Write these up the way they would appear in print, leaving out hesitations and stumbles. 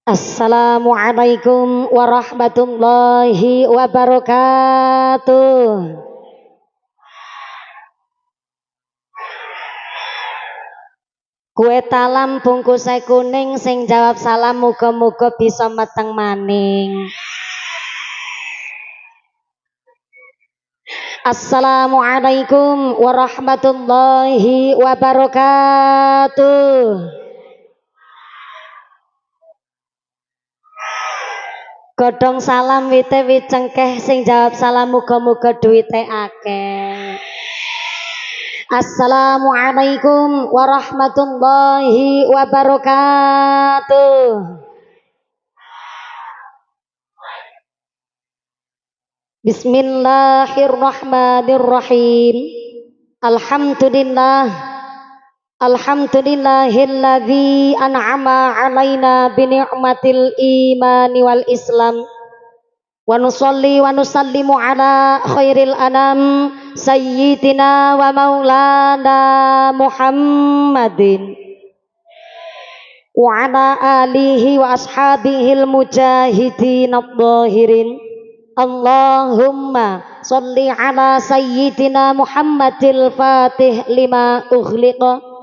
Assalamualaikum warahmatullahi wabarakatuh. Kue talam bungkusnya kuning sing jawab salam muga-muga bisa meteng maning. Assalamualaikum warahmatullahi wabarakatuh. Godhong salam wite wit cengkeh sing jawab salam muga-muga duwite akeh. Assalamualaikum warahmatullahi wabarakatuh. Bismillahirrahmanirrahim. Alhamdulillahilladzi an'ama 'alaina bi ni'matil imani wal islam. Wa nusalli wa nusallimu ala khairil anam sayyidina wa maulana Muhammadin wa ala alihi wa ashabihil mujahidin adh-dhahirin. Allahumma sholli ala sayyidina Muhammadil fatih lima ughliqa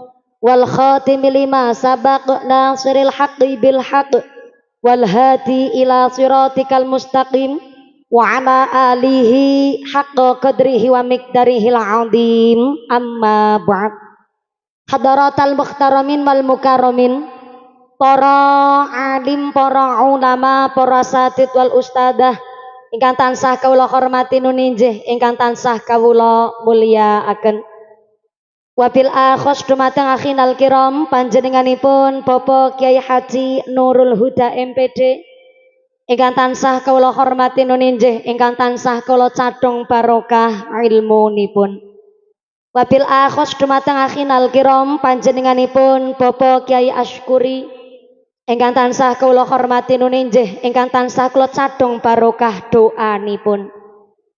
wal khatim lima sabaq nasiril haqqi bil haqq wal hadi ila siratikal mustaqim wa ala alihi haqqa qadrihi wa miqdarihil azim. Amma ba'd. Hadaratal muhtaramin wal mukarramin, para alim, para ulama, para satid wal ustadah ingkang tansah kawula hormati nuninjih, ingkang tansah kawula mulyakaken. Wabil akhos dumateng akhinal kiram panjenenganipun Bapak Kiai Haji Nurul Huda MPD ingkang tansah kawula hormati nuninjih, ingkang tansah kawula cadhong barokah ilmunipun. Wabil akhos dumateng akhinal kiram panjenenganipun Bapak Kiai Ashkuri ingkang tansah kawula hormati nuninjih, ingkang tansah kawula cadhong barokah doanipun.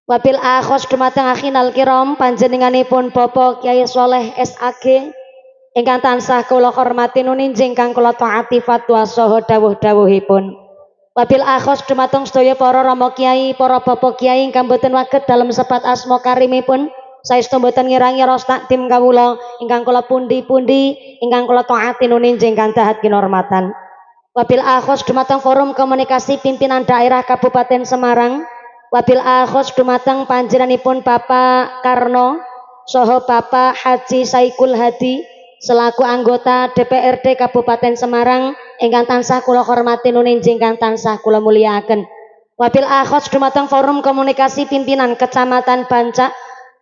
Wabil akhos dumateng akhinal kiram panjenenganipun Bapak Kiai Soleh SAG ingkang tansah kula hormati nuninjing kang kula taati fatwa saha dawuh-dawuhipun. Wabil akhos dumateng sedaya para rama kiai, para bapak kiai ingkang boten waget dalem sebat asma karimipun, saestu boten ngirangi ros takdim kawula ingkang kula pundi-pundi ingkang kula taati nuninjing kang dahat kinurmatan. Wabil akhos dumateng forum komunikasi pimpinan daerah Kabupaten Semarang. Wabil akhos dumateng panjenenganipun Bapak Karno saha Bapak Haji Saikul Hadi selaku anggota DPRD Kabupaten Semarang ingkang tansah kula hormati nuninjing kang tansah kula mulyakaken. Wabil akhos dumateng forum komunikasi pimpinan Kecamatan Bancak.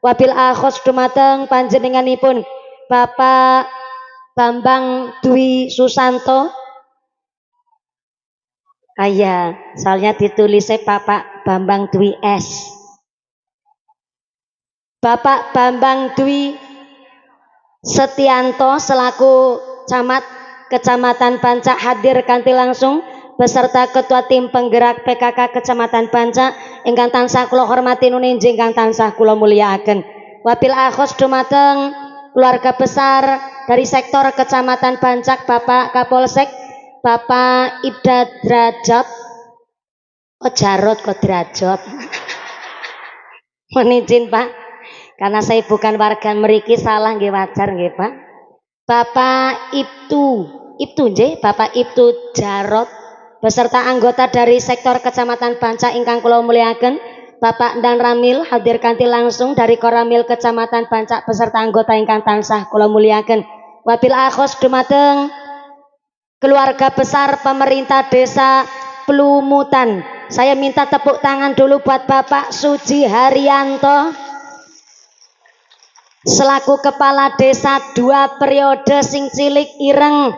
Wabil akhos dumateng panjenenganipun Bapak Bambang Dwi Susanto. Soalnya ditulisnya Bapak Bambang Dwi S. Bapak Bambang Dwi Setianto selaku camat Kecamatan Bancak hadir kanthi langsung beserta Ketua Tim Penggerak PKK Kecamatan Bancak ingkang tansah kula hormati nuninjing kang tansah kula mulyakaken. Wabil akhos dumateng keluarga besar dari sektor Kecamatan Bancak, Bapak Kapolsek Bapak Ibda Drajat, Jarot kok Drajat. Mohon izin Pak, karena saya bukan warga mriki, salah nggih, wajar nggih Pak. Bapak Ibtu nggih, Bapak Ibtu Jarot beserta anggota dari sektor Kecamatan Bancak ingkang kula mulyakaken, Bapak Dan Ramil hadir kanthi langsung dari Koramil Kecamatan Bancak beserta anggota ingkang tansah kula mulyakaken. Wabil akhos dumateng keluarga besar pemerintah desa Pelumutan. Saya minta tepuk tangan dulu buat Bapak Suji Haryanto selaku kepala desa 2 periode sing cilik ireng.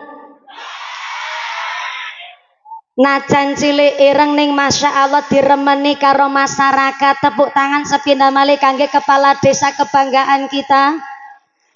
Najan cilik ireng ning Masya Allah diremeni karo masyarakat. Tepuk tangan sepindah malih kangge kepala desa kebanggaan kita.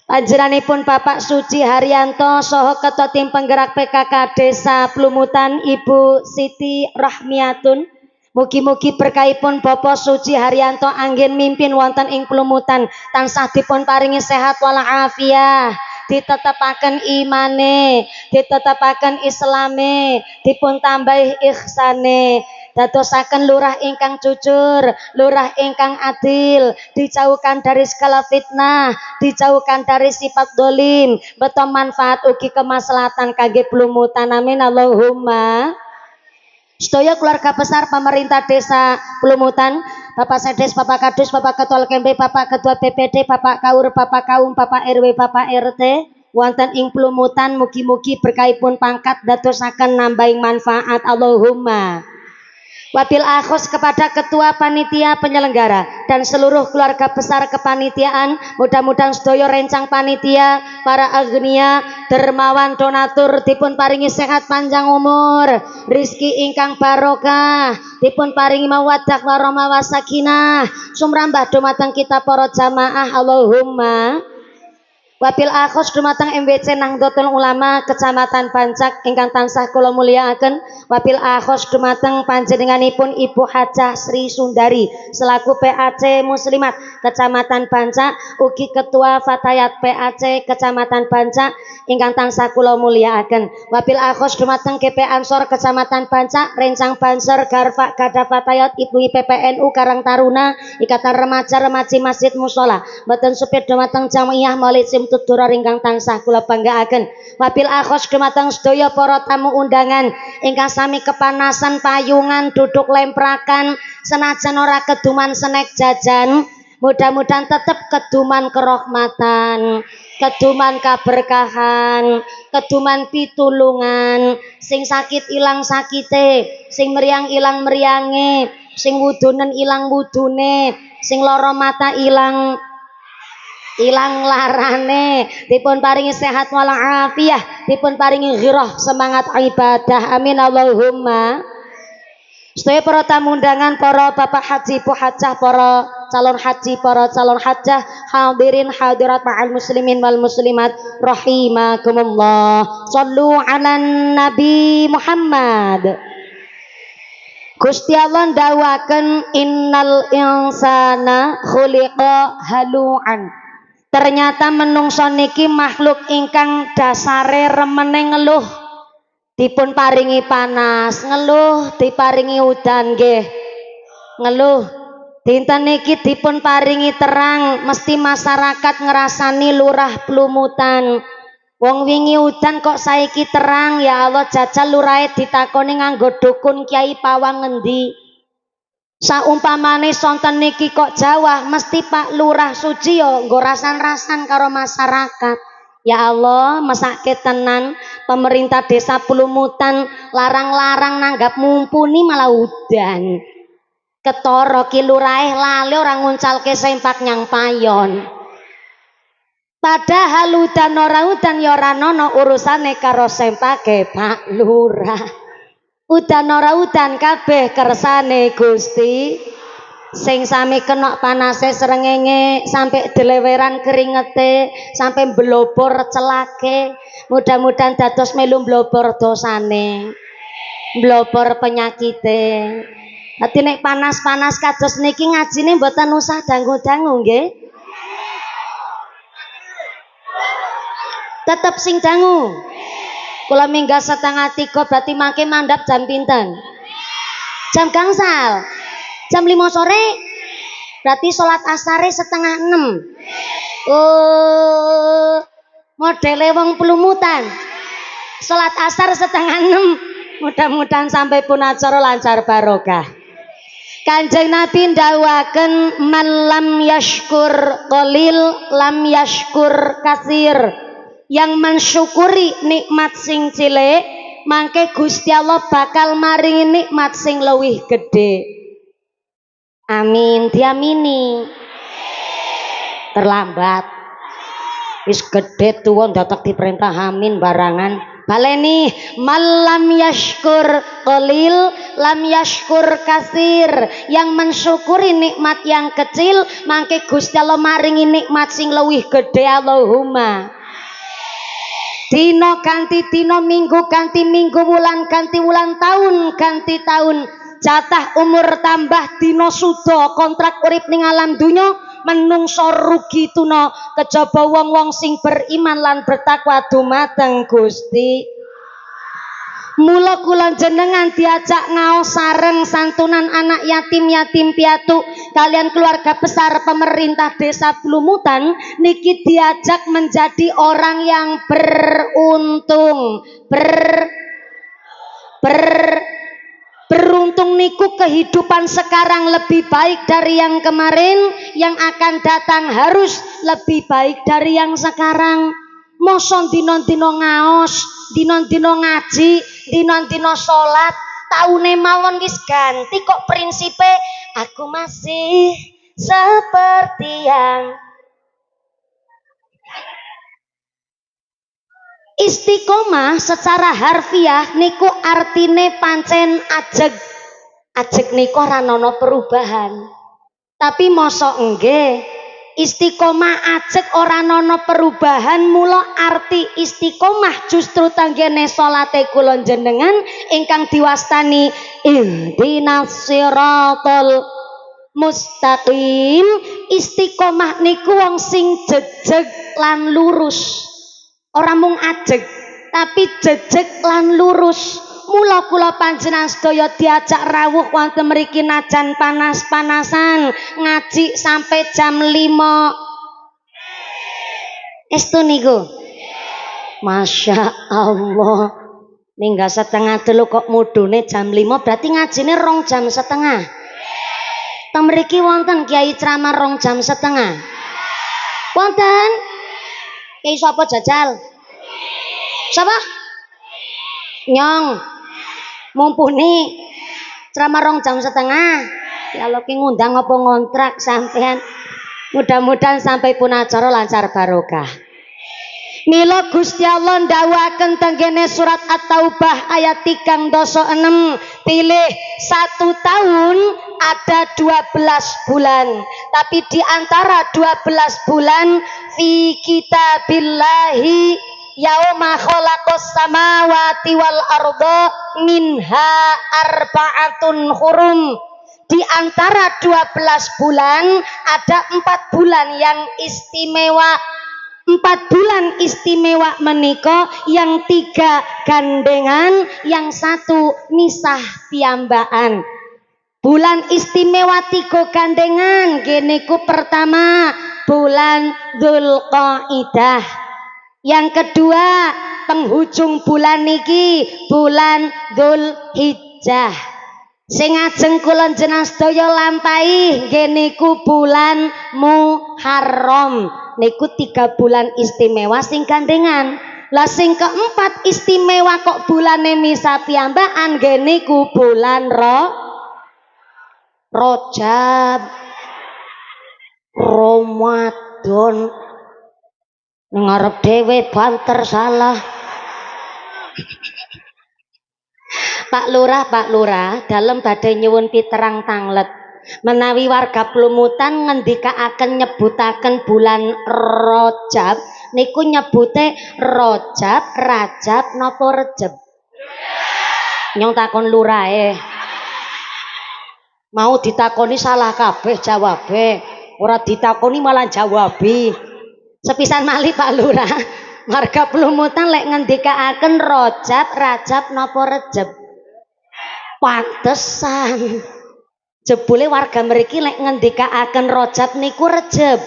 Panjenenganipun Bapak Suci Haryanto saha Ketua Tim Penggerak PKK Desa Pelumutan Ibu Siti Rahmiatun. Mugi-mugi berkahipun Bapak Suci Haryanto anggen mimpin wonten ing Pelumutan tansah dipun paringi sehat walafiat, ditetapaken imane, ditetapaken islame, dipun tambah ihsane, dadosaken lurah ingkang jujur, lurah ingkang adil, dijauhkan dari segala fitnah, dijauhkan dari sifat dolim, beto manfaat ugi kemaslahatan kangge plumutan. Amin Allahumma. Sedaya keluarga besar pemerintah desa Plumutan, Bapak Sedes, Bapak Kadus, Bapak Ketua LKMP, Bapak Ketua BPD, Bapak Kaur, Bapak Kaum, Bapak RW, Bapak RT wonten ing Plumutan, mugi-mugi berkahipun pangkat dadosaken nambahing manfaat. Allahumma. Wabil akhos kepada ketua panitia penyelenggara dan seluruh keluarga besar kepanitiaan, mudah-mudahan sedaya rencang panitia, para agnia, dermawan donatur dipun paringi sehat panjang umur, rizki ingkang barokah, dipun paringi mawaddah warahmah wasakinah, sumrambah dumateng kita para jamaah. Allahumma. Wabil akhos dumateng MWC Nahdlatul Ulama Kecamatan Bancak ingkang tansah kula mulyakaken. Wabil akhos dumateng panjenenganipun Ibu Hajah Sri Sundari selaku PAC Muslimat Kecamatan Bancak, ugi Ketua Fatayat PAC Kecamatan Bancak ingkang tansah kula mulyakaken. Wabil akhos dumateng GP Ansor Kecamatan Bancak, rencang Banser Garfa Gada Fatayat Ibu PPNU Karang Taruna Ikatan Remaja-Remaji Masjid Musola, mboten supir dumateng Jamiah Maulid Tudura ringkang tansah kula banggaaken. Wabil akhos dumateng sedaya para tamu undangan ingkang sami kepanasan payungan duduk lemprakan senajan ora keduman snack jajan, mudah-mudahan tetep keduman kerahmatan, keduman kaberkahan, keduman pitulungan, sing sakit ilang sakite, sing meriang ilang meriange, sing wudunen ilang wudune, sing lara mata ilang larane, dipun paringi sehat walafiah, dipun paringi ghirah semangat ibadah. Amin Allahumma. Sedaya para tamu undangan, para bapak haji, bu hajah, para calon haji, para calon hajah, hadirin hadirat ma'al muslimin wal muslimat rahimakumullah. Shallu ala Nabi Muhammad. Gusti Allah ndawaken innal insana khuliqa halu'an. Ternyata menungso niki makhluk ingkang dasare remene ngeluh, dipun paringi panas ngeluh, diparingi udan nggih ngeluh, dinten niki dipun paringi terang mesti masyarakat ngerasani lurah Plumutan. Wong wingi udan kok saiki terang, ya Allah jajal lurahe ditakoni nganggo dukun Kiai Pawang ngendi. Saumpamane sonten niki kok Jawa, mesti Pak Lurah Suci yo nggo rasan-rasan karo masyarakat. Ya Allah, mesake tenan pemerintah desa Plumutan larang-larang nanggap mumpuni malah udan. Ketara ki lurahe lali ora nguncalke sempak nyang payon. Padahal udan ora udan ya ora ana urusane karo sempake Pak Lurah. Udan ora udan kabeh kersane Gusti, sing sami kena panase srengenge sampai deleweran keringete sampai blobor celake, mudah-mudahan dados melu blobor dosane, blobor penyakite. Dadi nek panas-panas kados niki ngajine mboten usah dangu-dangu nggih, tetep sing dangu. Kula minggah 2:30 berarti mangke mandap jam pinten? Jam gangsal. Jam 5 sore berarti sholat asare 5:30. Oh, modele wong Plumutan. Sholat asar 5:30. Mudah-mudahan sampai pun acara lancar barokah. Kanjeng Nabi ndawaken man lam yashkur qalil lam yashkur kasir. Yang mensyukuri nikmat sing cilik, mangke Gusti Allah bakal maringi nikmat sing luwih gede. Amin, diamini. Terlambat. Wis gede tuwa dadak diperintah amin barangan. Baleni malam yashkur qalil lam yashkur kasir. Yang mensyukuri nikmat yang kecil, mangke Gusti Allah maringi nikmat sing luwih gede. Allahumma. Dino ganti dino, minggu ganti minggu, wulan ganti wulan, tahun ganti tahun, jatah umur tambah dino sudo, kontrak urip ning alam dunya menungso rugi tuna kejaba wong-wong sing beriman lan bertakwa dumateng Gusti. Mula kula jenengan diajak ngaos sareng santunan anak yatim piatu kalian keluarga besar pemerintah desa Blumutan niki diajak menjadi orang yang beruntung. Beruntung niku kehidupan sekarang lebih baik dari yang kemarin, yang akan datang harus lebih baik dari yang sekarang. Moson dino-dino ngaos, dino-dino ngaji, dino-dino sholat, taune mawon wis ganti kok prinsipe aku masih seperti yang istiqomah. Secara harfiah niku artine pancen ajeg. Ajeg niku ora ana perubahan. Tapi mosok nggih istiqomah ajeg ora ana perubahan. Mula arti istiqomah justru tanggene salate kula jenengan ingkang diwastani ihdinas siratal mustaqim. Istiqomah niku wong sing jejeg lan lurus. Ora mung ajeg tapi jejeg lan lurus. Mula kula panjenengan sedaya diajak rawuh wonten mriki najan panas-panasan ngaji sampai jam 5. Estu niku. Masya Allah. Mingga setengah telu kok mudune jam 5 berarti ngajine 2 jam setengah. Teng mriki wonten kiai ceramah 2 jam setengah. Wonten? Kiai sapa jajal? Sapa? Nyong. Mumpuni ceramah 2 jam setengah. Ya lo ki ngundang apa ngontrak sampean. Mudah-mudahan sampai pun acara lancar barokah. Mila Gusti Allah ndawuhaken tenggene surat At-Taubah ayat 36, pilih 1 tahun ada 12 bulan, tapi di antara 12 bulan fi kitabillahi yauma khalaqas samawati wal arda minha arba'atun hurum. Di antara 12 bulan ada 4 bulan yang istimewa. 4 bulan istimewa menika, yang 3 gandengan, yang 1 misah piyambakan. Bulan istimewa 3 gandengan geniku pertama bulan Dzulqaidah. Yang kedua penghujung bulan niki bulan Dzulhijjah. Sing ajeng kula jenengan sedaya lampahi nggih niku bulan Muharram. Niku 3 bulan istimewa sing gandengan. Lah sing keempat istimewa kok bulane misa piyambakan nggih niku bulan Rajab. Ramadan. Ngarep dhewe banter salah. Pak Lurah, dalem badhe nyuwun piterang tanglet. Menawi warga Blumutan ngendikaaken nyebutaken bulan Rajab, niku nyebute Rajab napa Rejeb? Nyong takon lurahe. Mau ditakoni salah kabeh jawabe, ora ditakoni malah jawabi. Sepisan malih Pak Lurah, warga Blumutan lek ngendikaaken Rajab napa Rejeb? Pantesan jebule warga mriki lek ngendikaaken Rajab niku Rejeb.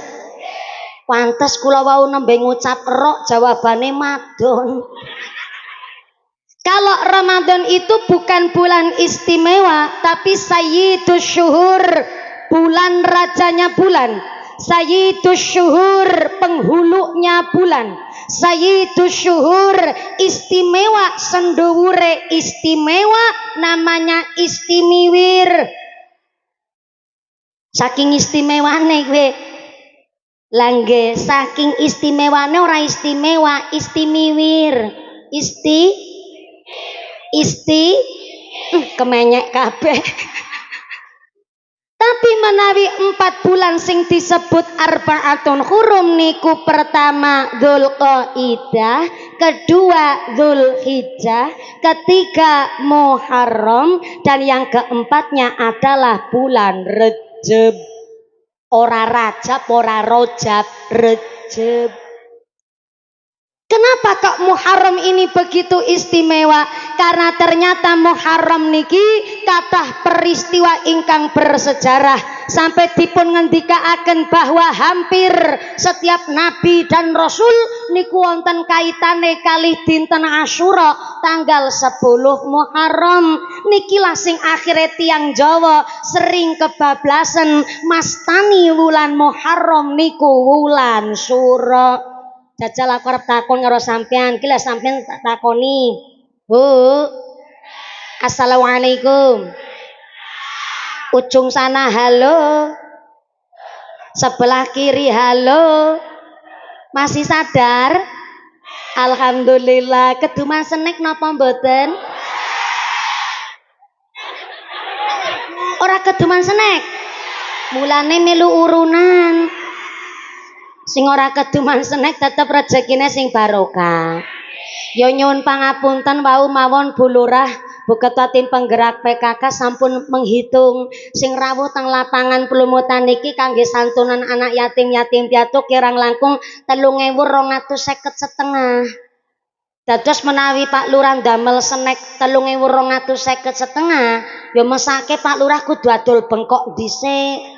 Pantes kula wau nembe ngucap rok jawabane madon. Kalau Ramadan itu bukan bulan istimewa tapi sayyidus syuhur, bulan rajanya bulan. Sayyidus syuhur, penghulunya bulan. Sayyidus syuhur, istimewa sendowure istimewa, namanya istimiwir. Saking istimewane kowe. Langge saking istimewane ora istimewa, istimiwir. Kemenyek kabeh. Tapi menawi 4 bulan sing disebut arba'atun hurum niku pertama Dzulqaidah, kedua Dzulhijjah, ketiga Muharram, dan yang keempatnya adalah bulan Rejeb. ora Rajab, ora Rojab, Rejeb. Kenapa kok Muharram ini begitu istimewa? Karena ternyata Muharram niki kathah peristiwa ingkang bersejarah sampai dipun ngendikaaken bahwa hampir setiap nabi dan rasul niku wonten kaitane kalih dinten Asyura tanggal 10 Muharram. Niki lah sing akhire tiyang Jawa sering kebablasan mastani wulan Muharram niku wulan Syura. Jajal aku arep takon karo sampean, iki lha sampean tak takoni. Bu. Assalamualaikum. Ujung sana halo. Sebelah kiri halo. Masih sadar? Alhamdulillah. Keduman senek napa mboten? Ora keduman senek. Mulane melu urunan. Sing ora keduman senek tetep rezekine sing barokah. Ya nyuwun pangapunten wau mawon Bu Lurah, Bu Ketua Tim Penggerak PKK sampun menghitung sing rawuh teng lapangan Plumutan niki kangge santunan anak yatim piatu kirang langkung 3.250 setengah. Dados menawi Pak Lurah damel senek 3.250 setengah, ya mesake Pak Lurah kudu adol bengkok dhisik.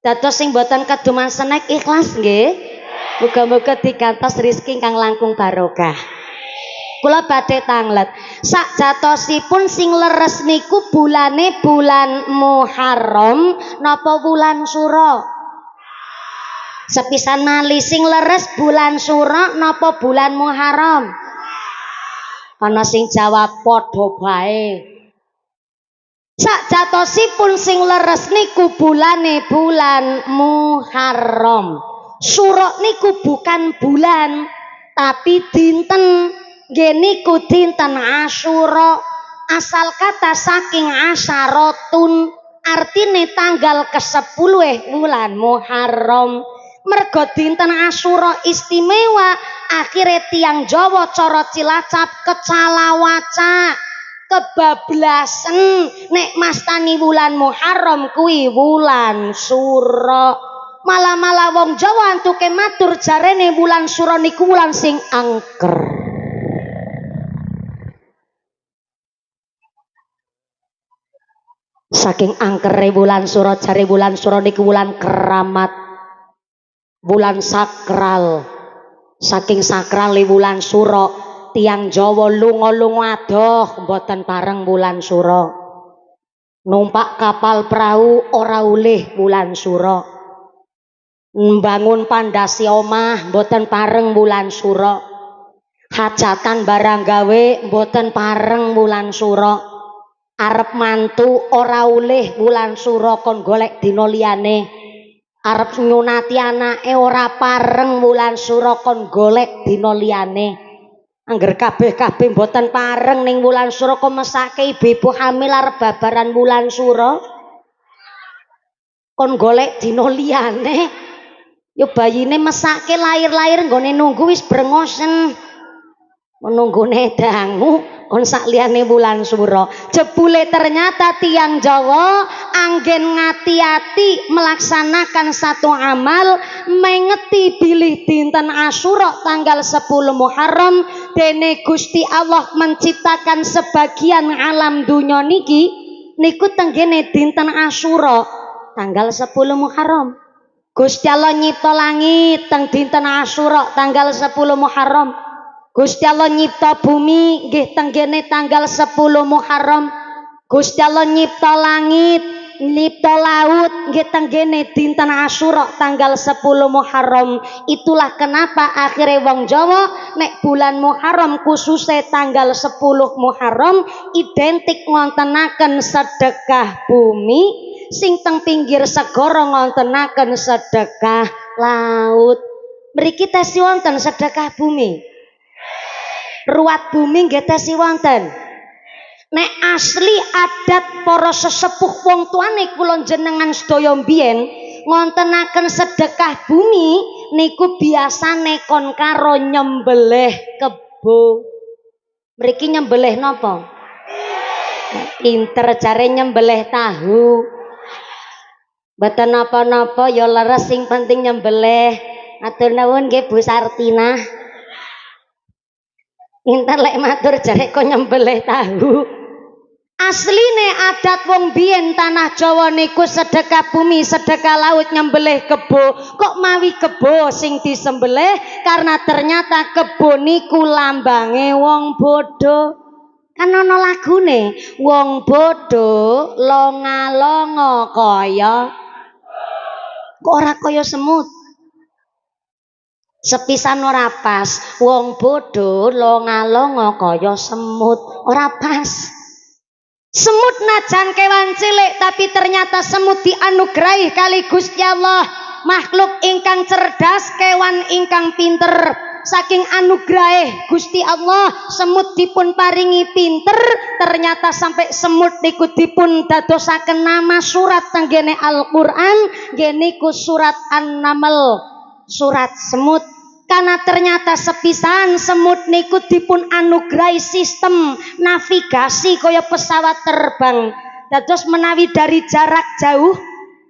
Dados sing boten keduman senek ikhlas nggih. Muga-muga digantos rezeki ingkang langkung barokah. Kula badhe tanglet. Sakjatosipun sing leres niku bulane bulan Muharram napa bulan Sura? Sepisan mali sing leres bulan Sura napa bulan Muharram? Ana sing jawab padha bae. Sakjatosipun sing leres niku bulane bulan Muharram. Sura niku bukan bulan tapi dinten. Nggih niku dinten Asyura. Asal kata saking asyaratun artine tanggal ke-10 bulan Muharram. Mergo dinten Asyura istimewa, akhire tiang Jawa cara Cilacap kecalawaca. Kebablasan nek mastani wulan Muharram kuwi wulan Sura. Malah wong Jawa antuke matur jarene wulan Sura niku wulan sing angker. Saking angkere wulan Sura jare wulan Sura niku wulan keramat. Wulan sakral. Saking sakrale wulan Sura tiang Jawa lunga-lunga adoh mboten pareng wulan Sura. Numpak kapal perahu ora ulih wulan Sura. Mbangun pandasi omah mboten pareng wulan Sura. Hajatan barang gawe mboten pareng wulan Sura. Arep mantu ora ulih wulan Sura kon golek dina liyane. Arep nyunati anake ora pareng wulan Sura kon golek dina liyane. Angger kabeh-kabeh mboten pareng ning wulan Sura kok mesake ibu-ibu hamil arep babaran wulan Sura kon golek dina liyane. Yo bayine mesake lahir-lahir nggone nunggu wis brengosen. Menunggune dangu kon sak liyane wulan Sura. Jebule ternyata tiang Jawa anggen ngati-ati melaksanakan satu amal mengeti bilih dinten Asyura tanggal 10 Muharram. Dene Gusti Allah menciptakan sebagian alam dunya niki niku tenggene dinten Asyura tanggal 10 Muharram. Gusti Allah nyipta langit teng dinten Asyura tanggal 10 Muharram. Gusti Allah nyipta bumi nggih tenggene tanggal 10 Muharram. Gusti Allah nyipta langit, nyipta laut nggih tenggene dinten Asyura tanggal 10 Muharram. Itulah kenapa akhirnya wong Jawa nek bulan Muharram khususnya tanggal 10 Muharram identik ngontenaken sedekah bumi, sing teng pinggir segara ngontenaken sedekah laut. Mriki tesi wonten sedekah bumi. Ruwat bumi nggih tesi wonten. Nek asli adat para sesepuh wong tuane kula jenengan sedaya mbiyen ngontenaken sedekah bumi niku biasane kon karo nyembelih kebo. Mriki nyembelih napa? Pinter jare nyembelih tahu. Mboten napa-napa ya leres sing penting nyembelih. Matur nuwun nggih Bu Sartina. Minta lek matur jare kok nyembelih tahu. Asline adat wong biyen tanah Jawa niku sedekah bumi, sedekah laut nyembelih kebo. Kok mawi kebo sing disembelih karena ternyata kebo niku lambange wong bodho. Kan ana lagune, wong bodho longa-longa kaya kok ora kaya semut. Sepisan ora pas, wong bodho longa-longa kaya semut, ora pas. Semut najan kewan cilik tapi ternyata semut dianugerahi kali Gusti Allah, makhluk ingkang cerdas, kewan ingkang pinter. Saking anugerah Gusti Allah semut dipun paringi pinter, ternyata sampai semut niku dipun dadosaken nama surat tenggene Al-Qur'an, geniku surat An-Naml, surat semut. Karena ternyata sepisan semut niku dipun anugerahi sistem navigasi kaya pesawat terbang. Dados menawi dari jarak jauh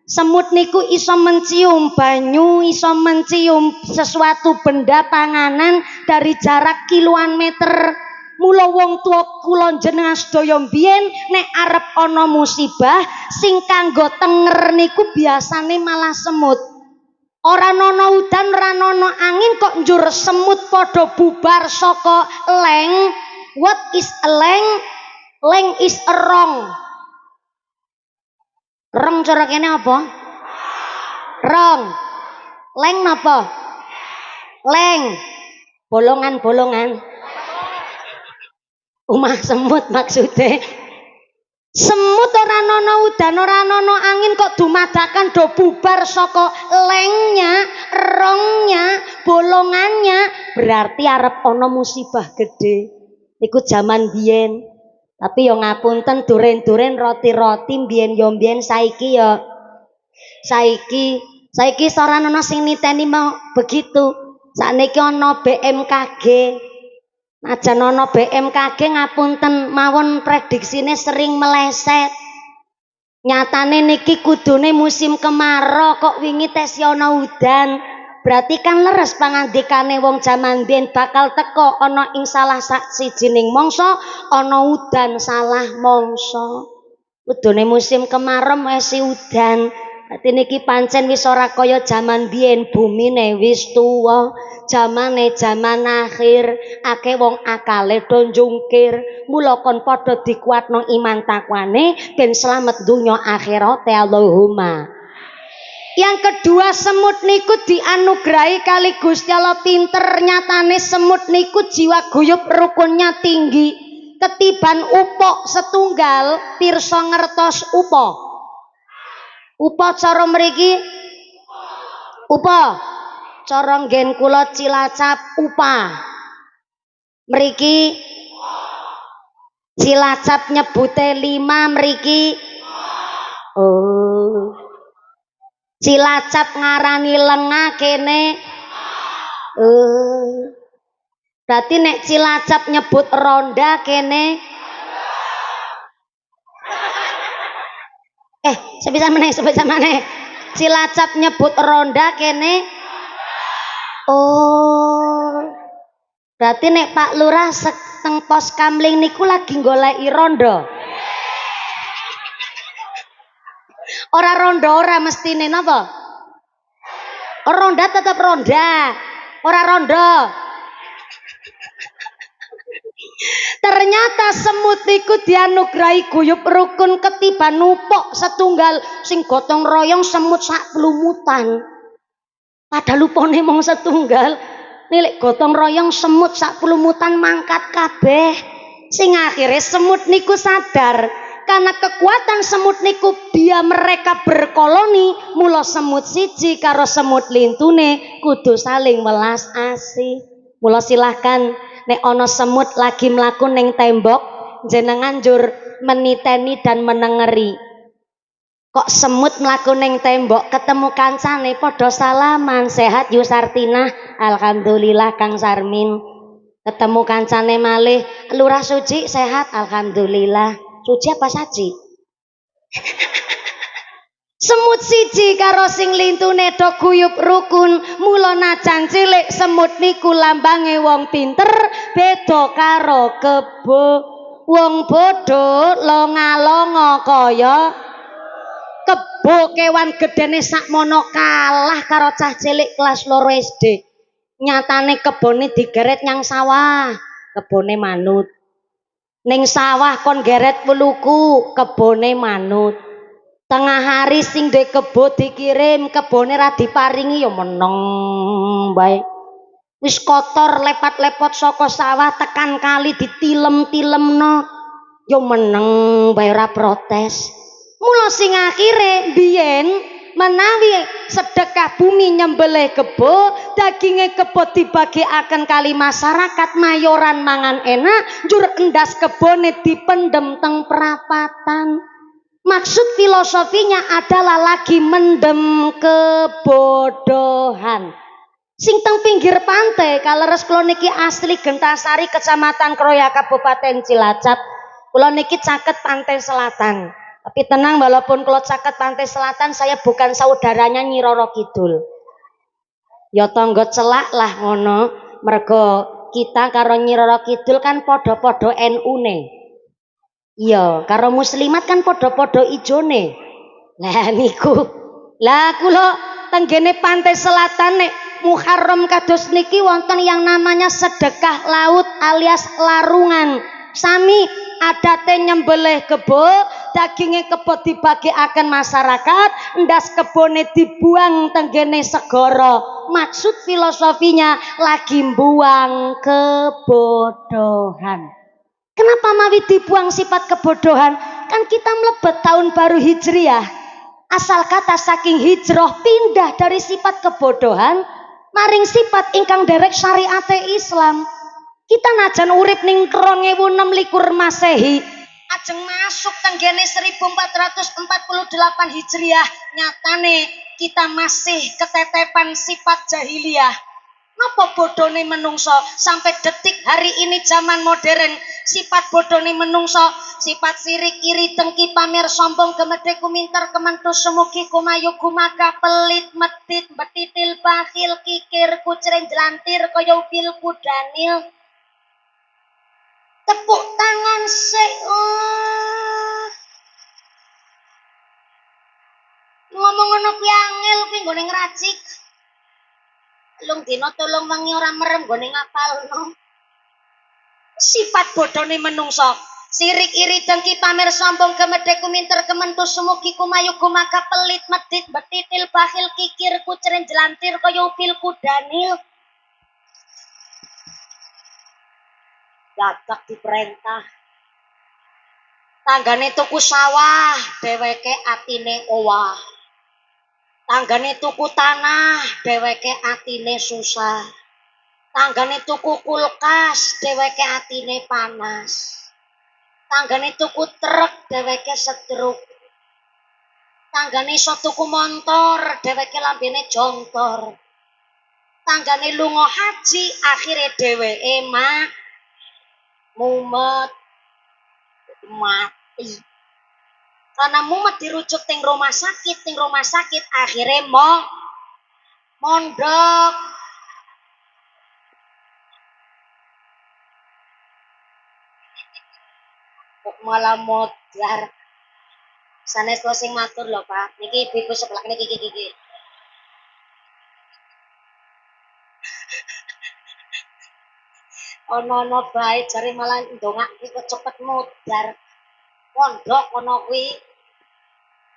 semut niku iso mencium banyu, iso mencium sesuatu benda panganan dari jarak kiloan meter. Mula wong tua kula jenengan sedaya mbiyen nek arep ana musibah sing kanggo tenger niku biasane malah semut. Ora nono udan, ora nono angin kok njur semut padha bubar saka leng. What is a leng? Leng is a rong. Rong cara kene apa? Rong. Leng napa? Leng. Bolongan-bolongan. Omah semut maksudnya. Semut ora nono udan, ora nono angin kok dumadakan do bubar saka lengnya, rongnya, bolongannya, berarti arep ana musibah gede. Iku zaman biyen. Tapi yo ngapunten duren-duren roti-roti biyen yo biyen saiki yo saiki ora ana sing niteni mau begitu. Sakniki ana BMKG. Aja nono BMKG ngapunten mawon prediksine sering meleset. Nyatane niki kudune musim kemarau kok wingi tes ana udan. Berarti kan leres pangandikane wong jaman biyen bakal teko ana ing salah sajining mangsa ana udan salah mangsa. Kudune musim kemarau mesti udan. Berarti niki pancen wis ora kaya jaman biyen bumine wis tuwa. Jamane zaman akhir akeh wong akale do njungkir, mula kon padha dikuatno iman takwane ben slamet dunya akhirat Allahumma. Yang kedua, semut niku dianugerahi kali Gusti Allah pinter. Nyatane semut niku jiwa guyub rukunnya tinggi ketiban upok setunggal. Pirsa ngertos upa? Upa cara mriki upa cara nggen kula Cilacap upah. Mriki Cilacap nyebute 5 mriki. Oh. Cilacap ngarani lengah kene. Berarti nek Cilacap nyebut ronda kene. Sebisa meneh. Cilacap nyebut ronda kene. Oh, berarti nek Pak Lurah teng pos kamling niku lagi goleki rondo. Ora rondo ora mestine napa? Ronda tetap ronda, ora rondo. Ternyata semut niku dianugerahi guyub rukun ketiban nupok setunggal sing gotong royong semut sak pelumutan. Padahal lupane mung setunggal, nilik gotong royong semut sak pelumutan mangkat kabeh. Sing akhirnya semut niku sadar karena kekuatan semut niku dia mereka berkoloni, mula semut siji karo semut lintune kudu saling welas asih. Mula silahkan nek ana semut lagi mlaku ning tembok, jenengan njur meniteni dan menengeri. Kok semut mlaku ning tembok ketemu kancane padha salaman, sehat Yu Sartina, alhamdulillah Kang Sarmin. Ketemu kancane malih, Lurah Suci sehat, alhamdulillah. Suci apa saji? Semut siji karo sing lintune do guyub rukun, mula najan cilik semut niku lambange wong pinter, beda karo kebo. Wong bodho longa-longa kaya kebo, kewan gedene sakmono kalah karo cah cilik kelas 2 SD. Nyatane kebone digeret nyang sawah, kebone manut. Ning sawah kon geret weluku, kebone manut. Tengah hari sing de kebo dikirim, kebone ra diparingi ya meneng bae. Wis kotor lepat-lepot saka sawah tekan kali ditilem-tilemno ya meneng bae ora protes. Mula sing akhire biyen menawi sedekah bumi nyembelih kebo, daginge kebo dibagiaken kali masyarakat, mayoran mangan enak, njur endas kebone dipendem teng perapatan. Maksud filosofinya adalah lagi mendem kebodohan. Sing teng pinggir pantai, kaleres kula niki asli Gentasari, Kecamatan Kroya, Kabupaten Cilacap. Kula niki caket pantai selatan. Tapi tenang, walaupun kula caket pantai selatan, saya bukan saudaranya Nyi Roro Kidul. Ya tangga celak lah ngono. Mergo kita karo Nyi Roro Kidul kan podo-podo NU-ne. Iya, karo muslimat kan podo-podo ijone. Lah niku. Lah kula tenggene pantai selatan nek Muharram kados niki wonten yang namanya sedekah laut alias larungan. Sami adate nyembelih kebo, daginge kebo dibagiaken masyarakat, ndas kebone dibuang tenggene segara. Maksud filosofinya lagi buang kebodohan. Kenapa mawi dibuang sifat kebodohan? Kan kita mlebet tahun baru Hijriah. Asal kata saking hijrah pindah dari sifat kebodohan maring sifat ingkang derek syariate Islam. Kita najan urip ning 2026 Masehi, ajeng masuk tenggene 1448 Hijriah, nyatane kita masih ketetepan sifat jahiliyah. Napa bodone menungso sampai detik hari ini zaman modern, sifat bodone menungso, sifat sirik iri dengki pamer sombong gemedhe kuminter kementus sumugi kumayu kumaka pelit medit betitil bakhil kikir kucren jelantir kaya upil kudanil. Tepuk tangan ngomong ngono kuwi angel kuwi nggone ngracik. Telung dina tulung wengi ora merem gone ngapalno. Sifat bodone menungso, sirik iri dengki pamer sombong gemedhe kuminter kementus sumugi kumayu kumaka pelit medit betitil bakhil kikir kucren jelantir kaya upil kudanil. Gagak diperintah. Tanggane tuku sawah, dheweke atine owah. Tanggane tuku tanah, dheweke atine susah. Tanggane tuku kulkas, dheweke atine panas. Tanggane tuku truk, dheweke setruk. Tanggane iso tuku montor, dheweke lambene jontor. Tanggane lunga haji, akhire dheweke mumet mati. Karena mumet dirujuk ting rumah sakit akhirnya mondok. Kok malah modar. Sanes closing matur lho Pak. Niki ibu sebelah niki gigi. Ono bae jare malah ndongake kok cepet modar. Pondok ono kuwi.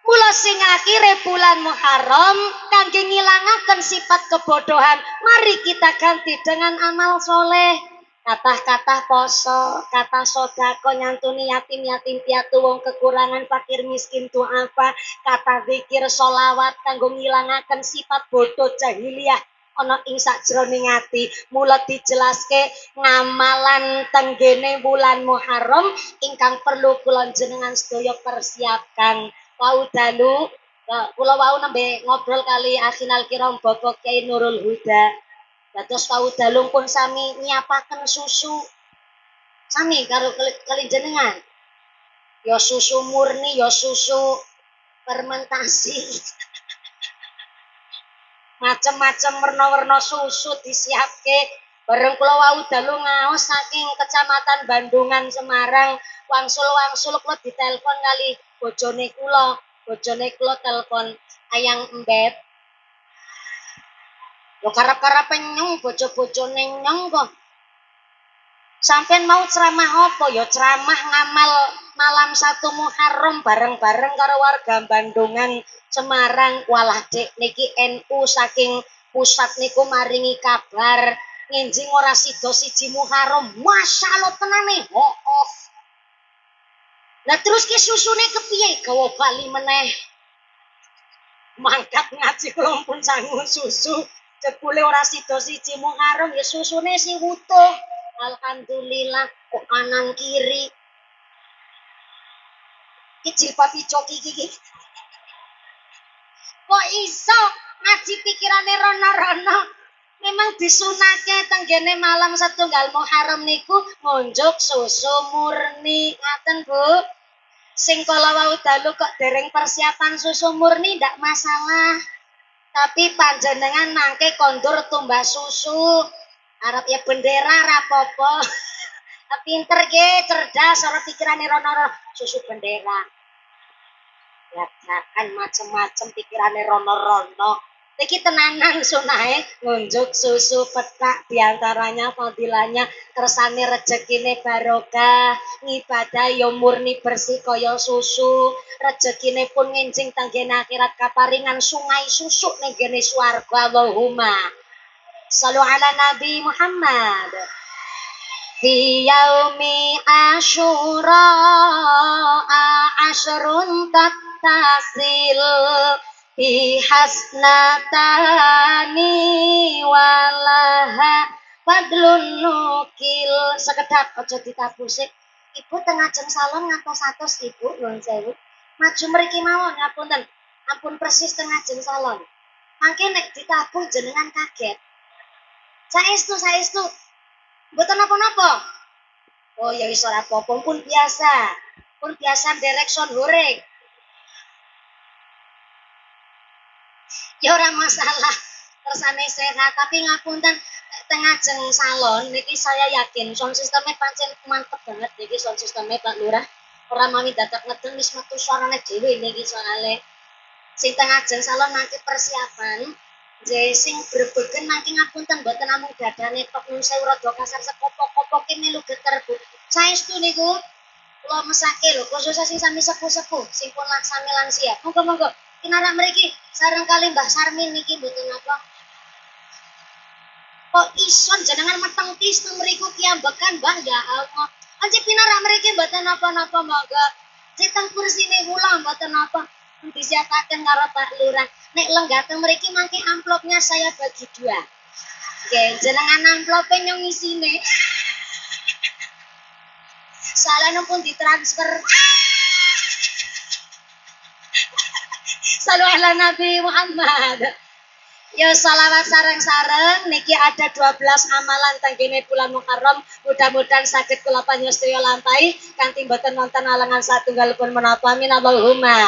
Mula sing akhire bulan Muharram kangge ngilangaken sifat kebodohan, mari kita ganti dengan amal soleh. Kata-kata poso, kata sodako nyantuni yatim piatu wong kekurangan fakir miskin tu apa, kata zikir solawat kanggo ngilangaken sifat bodoh jahiliyah ana ing sakjroning ati. Mula dijelaske ngamalan tenggene bulan Muharram ingkang perlu kula jenengan sedaya persiapkan. Wau dalu kula wau nembe ngobrol kali Akhinal Kiram Bapak Kyai Nurul Huda. Dados wau dalu pun sami nyiapaken susu. Sami karo kali jenengan. Ya susu murni, ya susu fermentasi. Macem-macem werna-werna susu disiapke. Bareng kula wau dalu ngaos saking Kecamatan Bandungan Semarang, wangsul-wangsul kula ditelepon kali bojone kula. Bojone kula telepon, "Ayang Embet." Lho karep-karep nyong bojo-bojone nyong kok. Sampeyan mau ceramah apa? Ya ceramah ngamal malam 1 Muharram bareng-bareng karo warga Bandungan Semarang. Walah Dik niki NU saking pusat niku maringi kabar nginjing ora sida 1 Muharram. Masyaallah tenane. Oh. Lah terus ki susune kepiye? Gawa bali meneh. Mangkat ngaji kula pun sangu susu. Jebule ora sida 1 Muharram ya susune si wutuh. Alhamdulillah kok kanan kiri. Iki jilbab ijo iki. Kok iso ngaji pikirane rono-rono. Memang disunake tenggene malam 1 Muharram niku ngunjuk susu murni. Ngaten Bu. Sing kala wau dalu kok dereng persiapan susu murni ndak masalah. Tapi panjenengan mangke kondur tumbas susu. Arep ya bendera rapopo. Pinter ge, cerdas, ora pikirane rono-rono susu bendera. Ya kan macem-macem pikirane rono-rono. Iki tenanan sunahe ngunjuk susu petak diantaranya fadilahnya kersane rezekine barokah, ngibadah yo murni bersih kaya susu, rezekine pun nginjing tenggene akhirat kaparingan sungai susu ning gene swarga. Allahumma shallu ala Nabi Muhammad. Fi yaumi Asyura asyrun tattasil bi hasnatani walaha fadlun nukil. Sekedap aja ditabusi. Ibu tengah jam salon ngatos-atos Ibu nuwun sewu. Maju mriki mawon ngapunten. Ampun persis tengah jam salon. Mangke nek ditabuh jenengan kaget. Saestu. Mboten napa-napa. Oh ya wis ora apa-apa, pun biasa. Pun biasa derek son goreng. Ya ora masalah. Kersane sehat, tapi ngapunten tengah jeng salon niki saya yakin sound sistemnya pancen mantep banget niki sound sistemnya Pak Lurah. Ora mami dadak ngeden wis metu suarane dhewe niki soalé. Sing tengah jeng salon mangke persiapan sing berbegen mangke ngapunten mboten namung dadane tok nun sewu rada kasar sepopo-popoke melu geter Bu. Saestu niku kula mesake lho khusus sing sami sepuh-sepuh sing pun laksami lansia. Monggo-monggo kinarak mriki sareng kali Mbah Sarmin niki mboten apa. Kok ison jenengan meteng tis teng mriku kiambekan Mbah ya Allah. Anjir pinarak mriki mboten napa-napa monggo. Ceteng kursine kula mboten napa. Disiapaken karo Pak Lurah. Nek lenggateng mriki mangke amplopnya saya bagi 2. Nggih, jenengan amplope nyong isine. Salane pun ditransfer. Salu ala Nabi Muhammad. Ya salawat sareng-sareng niki ada 12 amalan tenggene bulan Muharram. Mudah-mudahan saged kula panjenengan lampahi kanthi mboten wonten alangan satunggalipun menapa. Amin Allahumma.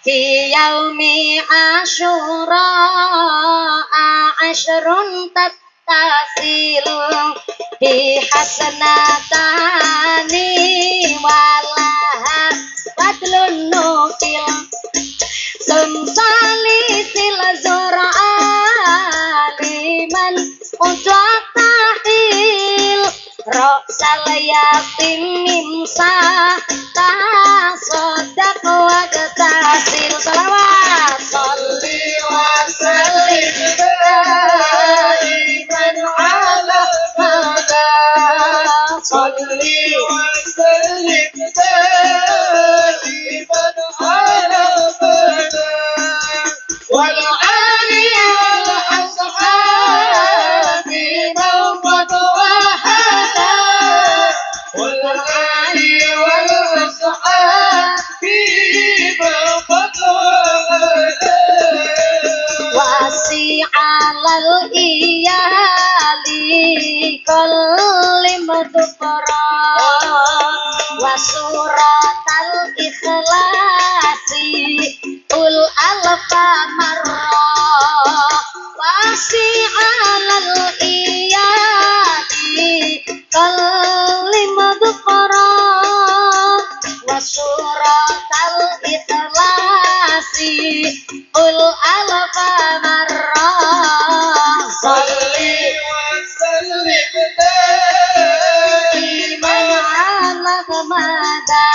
Fi yaumi Asyura asyrun tattasil bi hasnatani walaha fadlun nukil sumsali sil zura liman untuk tahil roksal yatim mimsa tasodak wa ketasir. Salawat salli wa sallim daiman ala hada salli wa sallim daiman ala hada wal ali wal ashabi man qad wahada wal ali wal ashabi man qad wahada wasi alal iyali kulli mudbara wa suratal ikhlasi famarra wasi'alal iyadi kalimudqara wasuratal ikhlasi ul alfa marra salli wa sallim daiman ala mada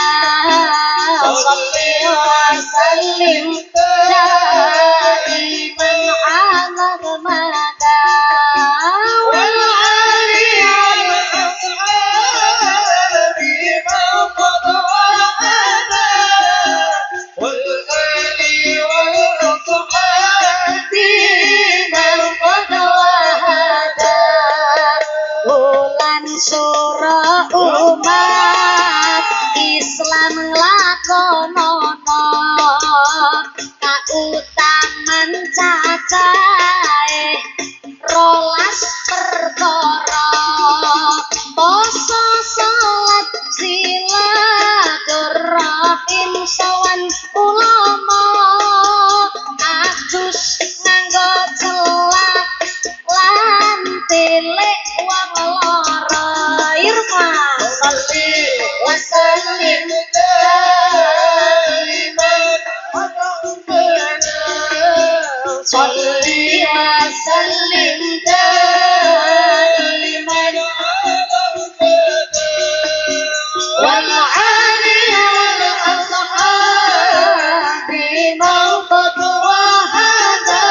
salli wa sallim daiman ala mada wal ali wal ashabi ma qad wa'ada wal ali wal ashabi ma qad wa'ada ulan surah umat Islam lakonono kautaman cacahe rolas perkara poso salat silaturahim sawan ulama ajus nganggo celak lan tilik wong lara irfa salli wa sallim daiman salli wa sallim daiman wal ali wal ashabi man qad wahada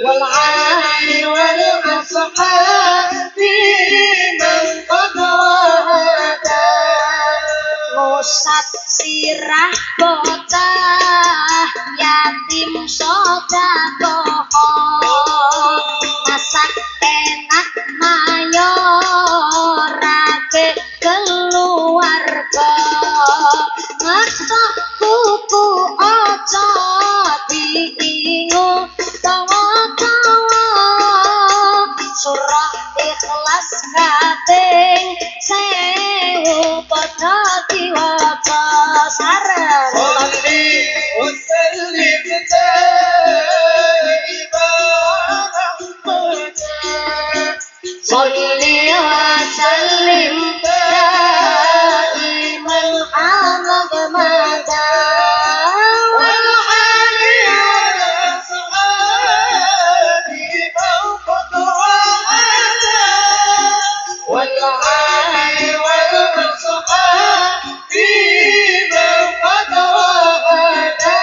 wal ali wal ashabi man qad wahada ngusap sirah bocah yatim sedekah masak enak mayorake keluarga ngetok kuku ojo diingu tawa-tawa surah ikhlas kating sewu padha diwaca sareng salli wa sallim salli wa sallim daiman ala mada wal ali wal ashabi man qad wa'ada wal ali wal ashabi man qad wa'ada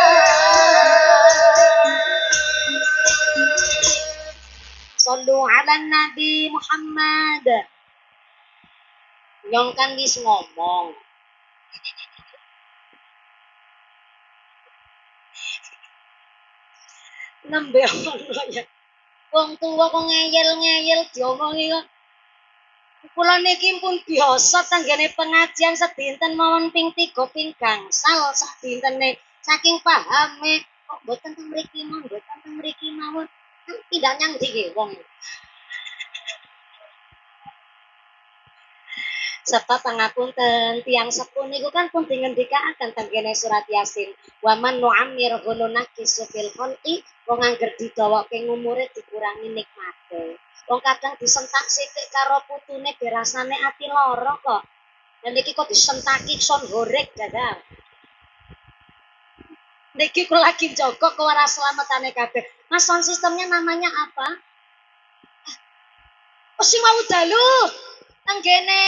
sallu ala nabi Muhammad nyong kan wis ngomong nembe ono ya wong tuwa kok ngeyel-ngeyel diomongi kok kula niki pun biasa tanggane pengajian sedinten mawon ping 3 ping gangsal sak dintene saking pahame kok mboten teng mriki mawon tidak nyang ndi wong sebab pangapunten tiang sepuh niku kan pun dingendikaaken teng kene surat Yasin wa man nu'ammir hununakis fil khalqi wong angger didawoke umure dikurangi nikmate wong kadang disentak sithik karo putune berasane ati lara kok dan niki kok disentaki son horek dadang niki kula lagi jaga kewaraslametane kabeh mas sound sistemnya namanya apa si mau dalu tanggene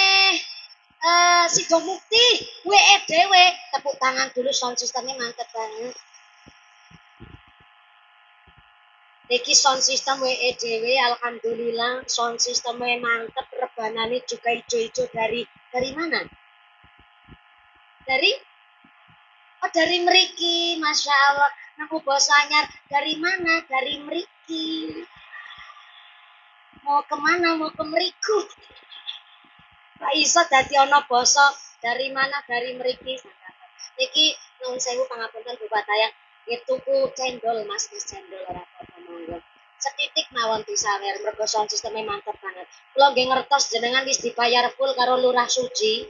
Sido Mukti WE dhewe tepuk tangan dulu sound systemnya mantep banget iki sound system WE dhewe alhamdulillah sound systemnya mantep rebanane juga ijo-ijo dari mana dari mriki Masya Allah naku basa anyar dari mana dari mriki mau kemana mau ke mriku Pak iso dadi ana basa dari mana dari mriki. Iki nuwun sewu pangapunten Bapak Tayang tuku cendol Mas cendol ora apa-apa monggo. Setitik mawon disawer mergo sound sisteme mantep banget. Kula nggih ngertos jenengan wis dibayar full karo Lurah Suci.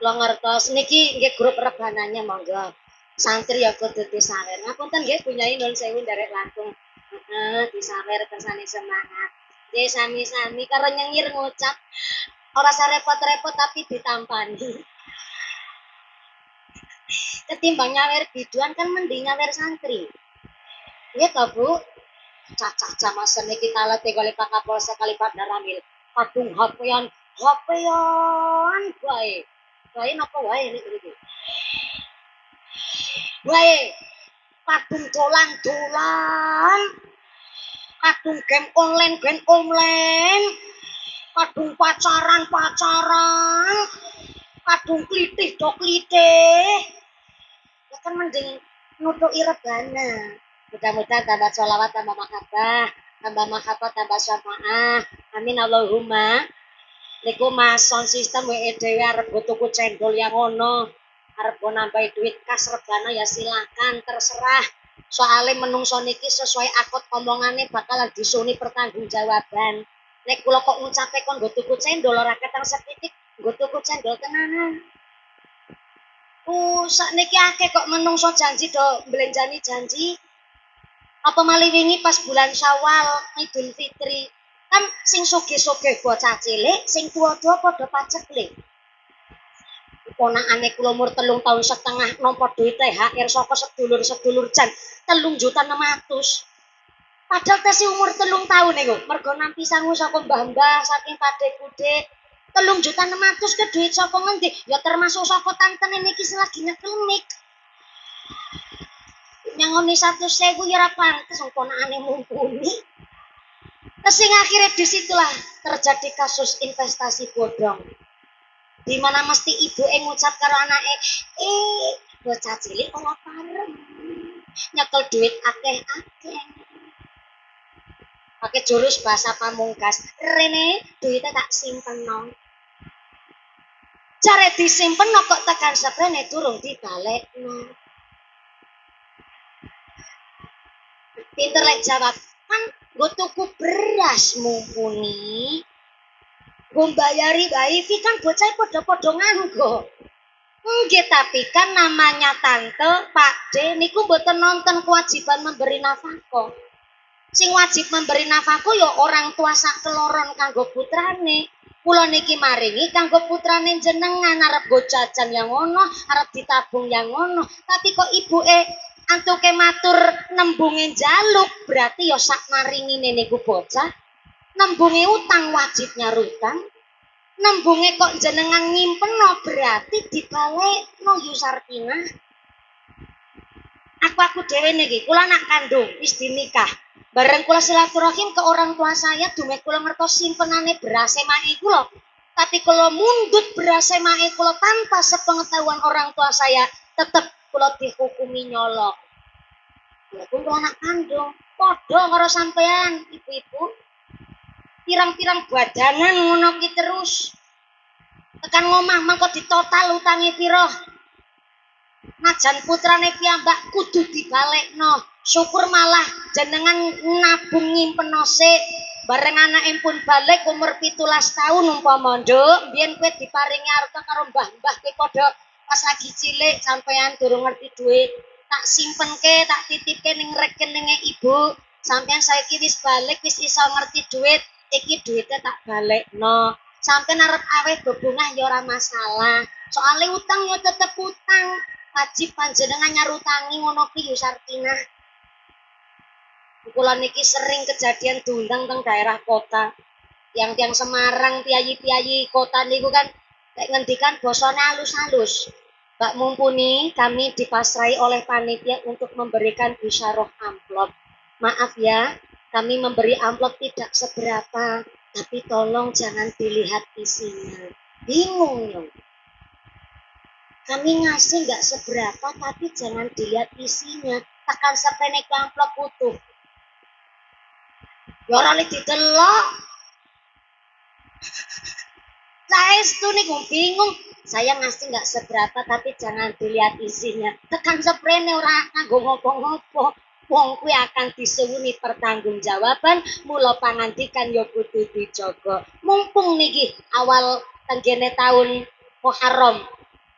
Kula ngertos niki nggih grup rebanannya monggo. Santri ya kudu disawer. Ngapunten nggih punyai nuwun sewu nderek langkung. Heeh, disawer kersane semangat. Nggih sami-sami karo nyengir ngucap ora usah repot-repot tapi ditampani. Ketimbang nyawer biduan kan mending nyawer santri. Nggih to, Bu? Cacah jamasen iki kalete kali Pak Kapolsek kali Pak Daramil. Kadung HP-an bae. Bae napa wae niki. Wae kadung dolan-dolan, kadung game online, kadung pacaran, kadung klitih do klitih. Ya kan mending nutuki rebana. Mudah-mudahan tambah sholawat, tambah mahabbah, tambah syafaah. Amin Allahumma. Niku mason sistem WE dhewe arep tuku cendol yang ono. Arep nambahi duit kas rebana ya silakan terserah. Soale menungso niki sesuai akad omongane bakalan disuni pertanggungjawaban. Nek kula kok ngucape kon nggo tuku cendol ora ketang setitik, nggo tuku cendol tenanan. Sakniki akeh kok menungso janji do mblenjani janji. Apa malih wingi pas bulan Syawal, Idul Fitri, kan sing sugih-sugih bocah cilik, sing tuwa-tuwa padha paceklik. Ponakane kula umur 3,5 tahun nampa duit THR saka sedulur-sedulur jan 3.600.000. Padahal tesih umur 3 tahun niku, mergo nampi sangu saka mbah-mbah saking padhe-budhe. 3.600.000 ke duit saka ngendi? Ya termasuk saka tantene niki selagi nyeklemik. Nyangoni 100.000 ya ora pantes wong ponakane mumpuni. Sing akhirnya disitulah terjadi kasus investasi bodong. Di mana mesti ibu ngucap karo anake, bocah cilik ora parem. Nyekel duit akeh-akeh. Pakai jurus bahasa pamungkas. Rene duitnya tak simpenno. Care disimpenno kok tekan seprene durung dibalekno. Pinter lek jawab, kan nggo tuku beras mumpuni. Nggo mbayari wifi kan bocah padha-padha nganggo. Nggih, tapi kan namanya tante, Pak D niku mboten nonton kewajiban memberi nafkah. Sing wajib memberi nafkah ya orang tua sakeloron kanggo putrane. Kula niki maringi kanggo putrane jenengan arep go jajan yang ngono, arep ditabung yang ngono. Tapi kok ibuke antuke matur nembunge njaluk, berarti ya sak maringine niku bocah. Nembunge utang wajib nyarutang. Nembunge kok jenengan nyimpenno berarti dibalekno Yusartina. Aku dhewe niki kula anak kandung wis dinikah. Bareng kula silaturahim ke orang tua saya dume kula ngertos simpenane beras mae kula. Tapi kalau mundut beras mae kula tanpa sepengetahuan orang tua saya, tetap kula dihukumi nyolong. Ya kula anak kandung, padha karo sampean ibu-ibu. Pirang-pirang badangan ngono ki terus. Tekan ngomah mengko ditotal utange pira. Najan putrane piyambak kudu dibalekno. Syukur malah jenengan nabung nyimpen sik. Bareng anake pun balik umur 17 tahun umpama nduk, biyen kowe diparingi harta karo mbah-mbah kowe padha pas lagi cilik sampean durung ngerti duit. Tak simpenke, tak titipke ning rekeninge ibu. Sampean saiki wis balik, wis iso ngerti duit. Iki duitnya tak balekno. Sampeyan arep aweh bebungah ya ora masalah. Soale utang ya tetep utang. Wajib panjenengan nyarutangi ngono ki Yusartina. Kula niki sering kejadian diundang teng daerah kota. Yang Semarang, piyayi-piyayi kota niku kan lek ngendikan basane halus-halus. Mbak mumpuni kami dipasrai oleh panitia untuk memberikan bisyarah amplop. Maaf ya, kami memberi amplop tidak seberapa, tapi tolong jangan dilihat isinya. Bingung yo. Kami ngasih nggak seberapa, tapi jangan dilihat isinya. Tekan sepenek amplop utuh. Ya ora didelok. Saestu niku bingung. Saya ngasih nggak seberapa, tapi jangan dilihat isinya. Tekan seprene ora nganggo ngopo-ngopo. Wong kuwi akan disuwuni pertanggungjawaban, mula pangandikan ya kudu dijaga. Mumpung niki awal tenggene tahun Muharram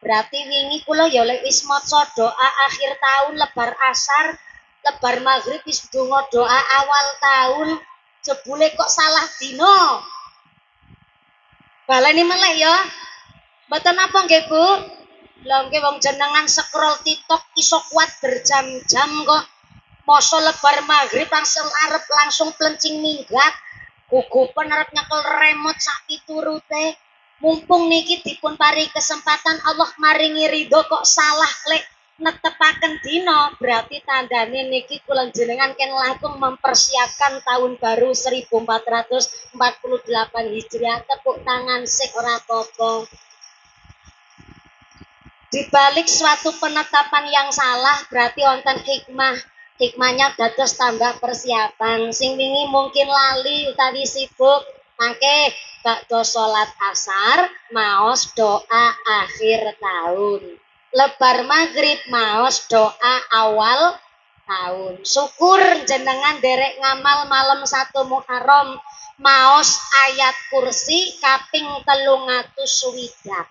Berarti wingi kula ya lek wis maca doa akhir tahun lebar asar, lebar maghrib wis donga doa awal tahun, jebule kok salah dina. Baleni meleh ya. Mboten apa nggih, Bu? Lah nggih wong jenengan scroll TikTok iso kuat berjam-jam kok. Masa lebar maghrib langsung arep langsung plencing minggat. Gugupan arep nyekel remote sak piturute. Mumpung niki dipun pari kesempatan Allah maringi ridho kok salah lek netepaken dina, berarti tandane niki kula jenengan ken langkung mempersiapkan tahun baru 1448 Hijriah. Tepuk tangan sik ora apa-apa. Di balik suatu penetapan yang salah berarti wonten hikmah. Hikmahnya dados tambah persiapan. Sing wingi mungkin lali utawi sibuk, mangke bakda salat asar maos doa akhir tahun. Lebar maghrib maos doa awal tahun. Syukur jenengan derek ngamal malam 1 Muharram maos ayat kursi kaping 360.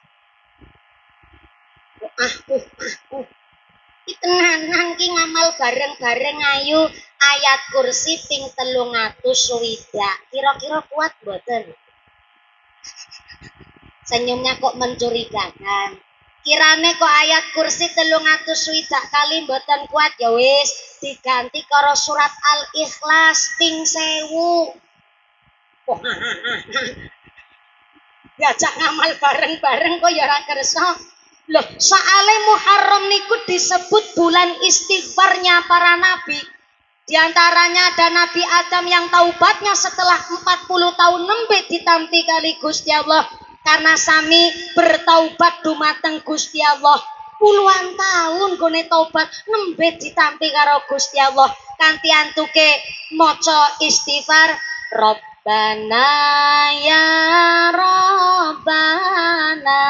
Tenanan ki ngamal bareng-bareng ayu ayat kursi ping 360. Kira-kira kuat mboten? Senyumnya kok mencurigakan. Kirane kok ayat kursi 360 kali mboten kuat ya wis diganti karo surat Al-Ikhlas ping 1000. Diajak ngamal bareng-bareng kok ya ora kersa. Loh, soale Muharram niku disebut bulan istighfarnya para nabi. Di antaranya ada Nabi Adam yang taubatnya setelah 40 tahun nembe ditampi kali Gusti Allah. Karena sami bertaubat dumateng Gusti Allah. Puluhan tahun gone taubat nembe ditampi karo Gusti Allah. Kanthi antuke maca istighfar Rabbana ya Rabbana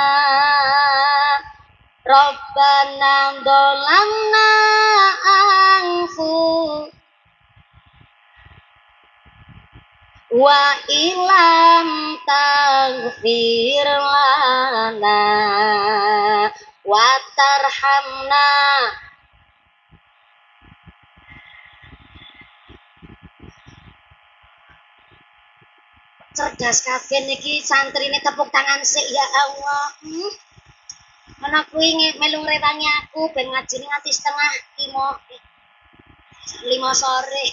Rabbana dolamna angfu wa ilam taghfir lana wa tarhamna. Cerdas kabeh niki santrine, tepuk tangan sik ya Allah. Ana kuwi melu ngrewangi aku ben ngajine nganti setengah 5 sore.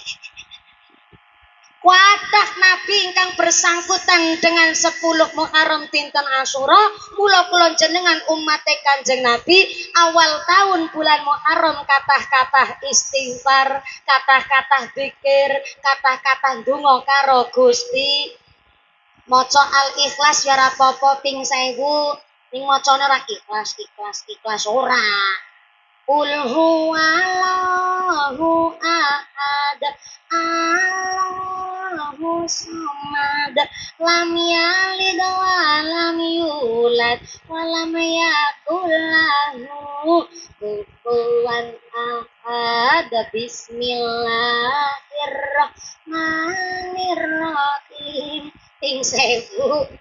Kuatah nabi ingkang bersangkutan dengan 10 Muharram dinten Asyura, kula jenengan umat Kanjeng Nabi awal tahun bulan Muharram kathah-kathah istighfar, kathah-kathah zikir, kathah-kathah ndonga karo Gusti. Maca Al-Ikhlas ya ora apa-apa ping 1000. Ning macane ora ikhlas ora. Qul huwallahu ahad, Allahu samad, lam yalid wa lam yulad wa lam yakul lahu kufuwan ahad. Bismillahirrahmanirrahim. Ping 1000.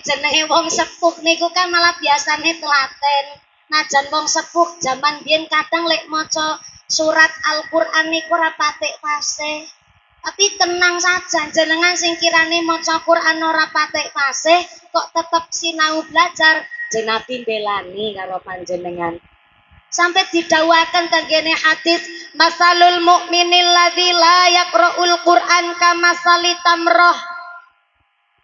Jenenge wong sepuh niku kan malah biasane telaten. Najan wong sepuh jaman biyen kadang lek maca surat Al-Qur'an niku ora patek fasih. Tapi tenang saja, jenengan sing kirane maca Qur'an ora patek fasih kok tetep sinau belajar, Nabi belani karo panjenengan. Sampai didhawaken tenggene hadis, masalul mukminil ladzi la yaqra'ul Qur'an kamasali tamroh.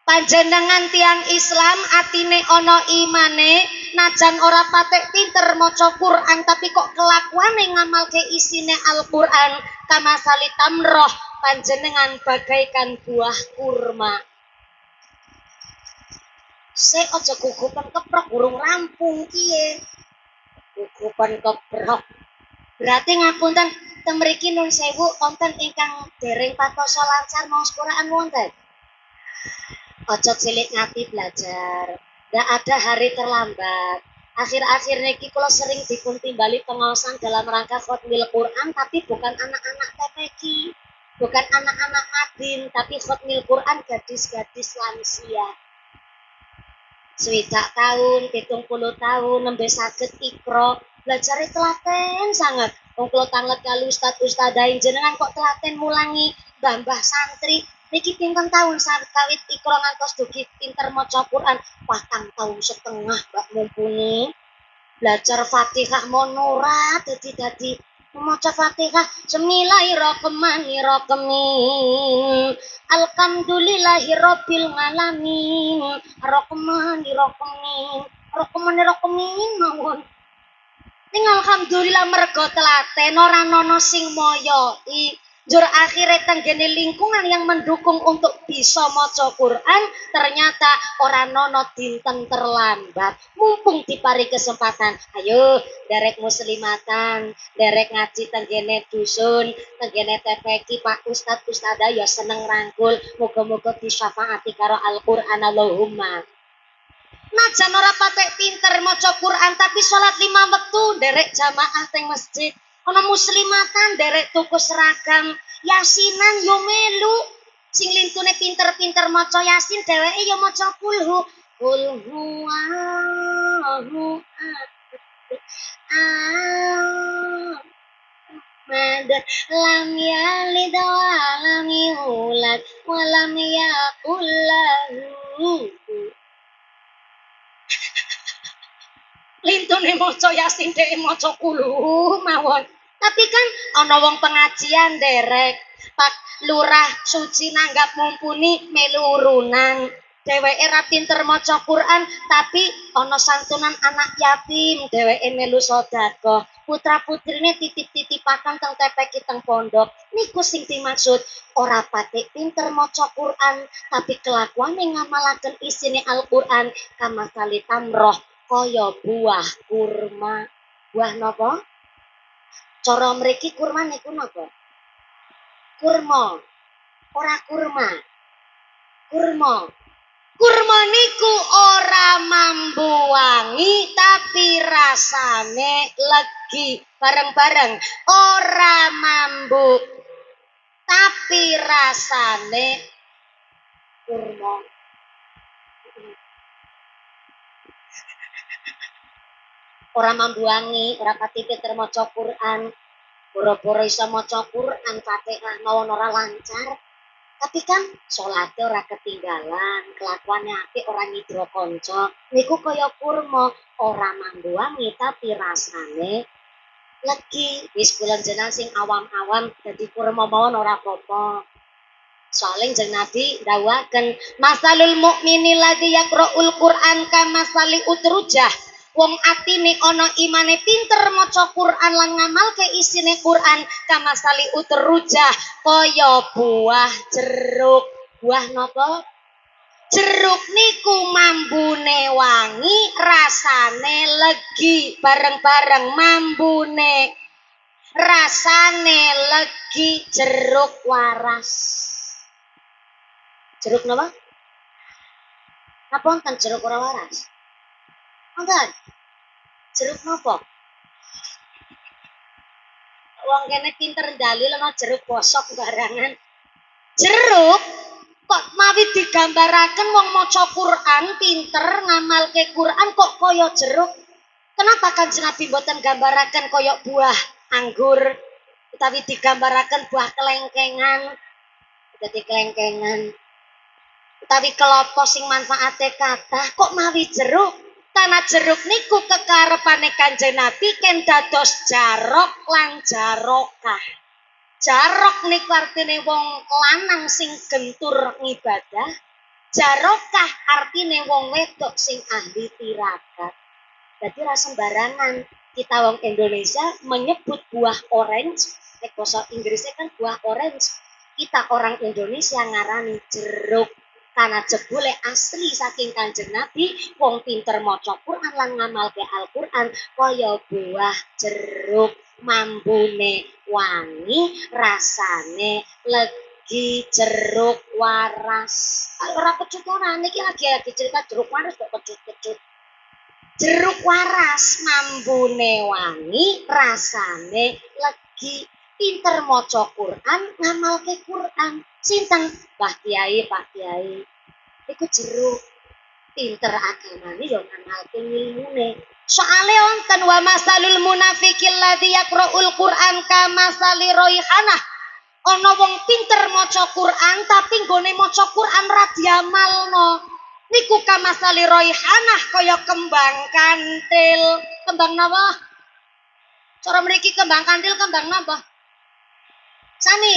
Panjenengan tiang Islam atine ana imane, najan ora patek pinter maca Quran tapi kok kelakuane ngamalke isine Al-Qur'an kamasali tamroh, panjenengan bagaikan buah kurma. Aja gugupan keprok urung rampung kiye. Gugupan keprok. Berarti ngapunten temriki nun sewu wonten ingkang dereng patosa lancar maos Quran wonten. Ojo cilik ngati belajar. Nggak ada hari terlambat. Akhir-akhir niki kula sering dipun timbali pengawasan dalam rangka khotmil Quran, tapi bukan anak-anak TPQ, bukan anak-anak Madin, tapi khotmil Quran gadis-gadis lansia. swidak tahun, 70 tahun, nembe saged ikro, belajar telaten sangat. Wong kula tanget kali ustad-ustadzah jenengan kok telaten mulangi mbah-mbah santri. Niki pinten tahun kawit ikro ngantos dugi pinter maca Quran, 4 tahun setengah Mbak mumpuni. Belajar Fatihah monorat dadi maca Fatihah Bismillahirrahmanirrahim. Alhamdulillahirabbil alamin. Arrahmanirrahim. Arrahmanirrahim mawon. Ning alhamdulillah mergo telaten ora nono sing moyoi. Jur akhirnya tenggene lingkungan yang mendukung untuk bisa maca Quran ternyata ora nono dinten terlambat. Mumpung dipari kesempatan, ayo derek muslimatan, derek ngaji tenggene dusun, tenggene TPQ Pak Ustadz Ustadzah ya seneng rangkul, muga-muga disyafaati karo Al-Qur'an Allahumma. Najan ora patek pinter maca Quran tapi salat 5 wektu derek jamaah teng masjid. Ana muslimatan derek tuku seragam, yasinan yo melu. Sing lintune pinter-pinter maca yasin dheweke yo maca kulhu. Kulhu Mad lam yalid wa lam yulad wa lam yakul lahu lintune maca yasin dhek maca kulu mawon. Tapi kan ana wong pengajian derek Pak Lurah suci nanggap mumpuni melu urunan. Dheweke ra pinter maca Quran tapi ana santunan anak yatim, dheweke melu sedekah. Putra-putrine titip-titipaken teng TPQ teng pondok. Niku sing dimaksud ora patek pinter maca Quran tapi kelakuane ngamalaken isine Al-Qur'an kama kali tamroh kaya buah kurma. Buah napa? Cara mriki kurma niku napa? Kurma. Ora kurma. Kurma. Kurma niku ora mambu wangi tapi rasane legi. Bareng-bareng. Ora mambu tapi rasane kurma. Ora mambuangi, ora pati pinter maca Quran. Boro-boro iso maca Quran Fatihah mawon ora lancar. Tapi kan salate ora ketinggalan, kelakuane apik ora nyidra kanca. Niku kaya kurma, ora mambuangi tapi rasane legi. Wis kula jenengan sing awam-awam dadi kurma mawon ora apa-apa. Soalnya jeng Nabi dawaken masalul mukmini ladzi yaqra'ul Qur'an kamasali utrujah. Wong atine ana imane pinter maca Quran lan ngamalke isine Quran kamasali utrujah kaya buah jeruk. Buah napa? Jeruk niku mambune wangi, rasane legi. Bareng-bareng mambune rasane legi jeruk waras. Jeruk napa? Napa wonten jeruk ora waras? Wonten. Jeruk napa? Wong kene pinter dalil ana jeruk bosok barangan. Jeruk kok mawi digambaraken wong maca Quran pinter ngamalke Quran kok kaya jeruk. Kenapa Kanjeng Nabi mboten gambaraken kaya buah anggur utawi digambaraken buah kelengkengan. Dadi kelengkengan. Utawi kelapa sing manfaate kathah kok mawi jeruk. Karena jeruk niku kekarepane Kanjeng Nabi ken dados jarok lan jarokah. Jarok niku artine wong lanang sing gentur ngibadah. Jarokah artine wong wedok sing ahli tirakat. Jadi ra sembarangan kita wong Indonesia menyebut buah orange, bahasa Inggrisnya kan buah orange. Kita orang Indonesia ngarani jeruk. Karena jebule asli saking Kanjeng Nabi wong pinter maca Quran lan ngamalke Al-Qur'an kaya buah jeruk mambune wangi rasane legi jeruk waras. Ora kecut ora niki lagi cerita jeruk waras kok kecut-kecut. Jeruk waras mambune wangi rasane legi pinter maca Quran ngamalke Quran. Sinten Pak Kiai, Pak Kiai. Iku jeruk. pinter agamane yo ngamalke ilmune. Soale wonten wa masalul munafiqil ladzi yaqra'ul Qur'an kama sali raihanah. Ana wong pinter maca Quran tapi nggone maca Quran ra diamalno. Niku kama sali raihanah kaya kembang kantil. Kembang napa? Cara mriki kembang kantil kembang napa? Sami.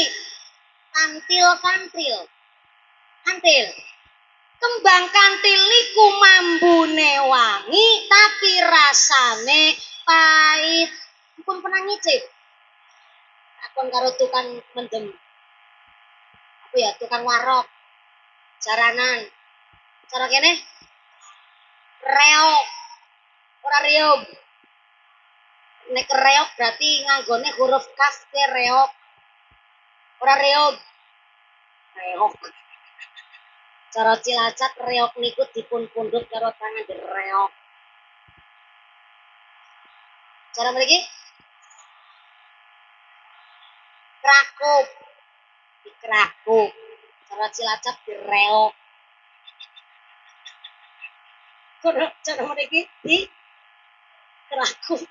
Kantil. Kantil. Kembang kantil niku mambune wangi tapi rasane pahit. Pun pernah nyicip. Akon karo tukang mendem. Apa ya, tukang warok. Jaranan. Cara kene reok. Ora reog. Nek reok berarti nganggone huruf kaf ke reok. Ora reog. Reok. Cara Cilacap reok niku dipun pundhut karo tangan reok. Cara mriki krakup. Dikrakup. Cara Cilacap direok. Cara mriki di krakup.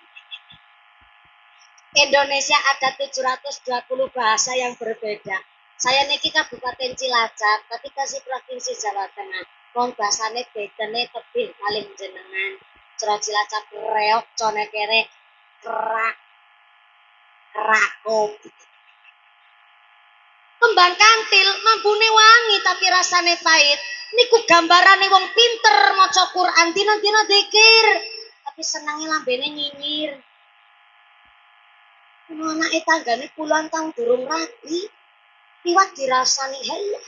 Indonesia ada 720 bahasa yang berbeda. Saya niki Kabupaten Cilacap, tapi kasih Provinsi Jawa Tengah. Wong basane bedane tebih paling jenengan. Cara Cilacap reok, cone kere krakup. Kembang kantil mambune wangi tapi rasane pahit. Niku gambarane wong pinter maca Quran dina-dina zikir, tapi senange lambene nyinyir. Anake tanggane puluhan tahun durung rabi, liwat dirasani hela.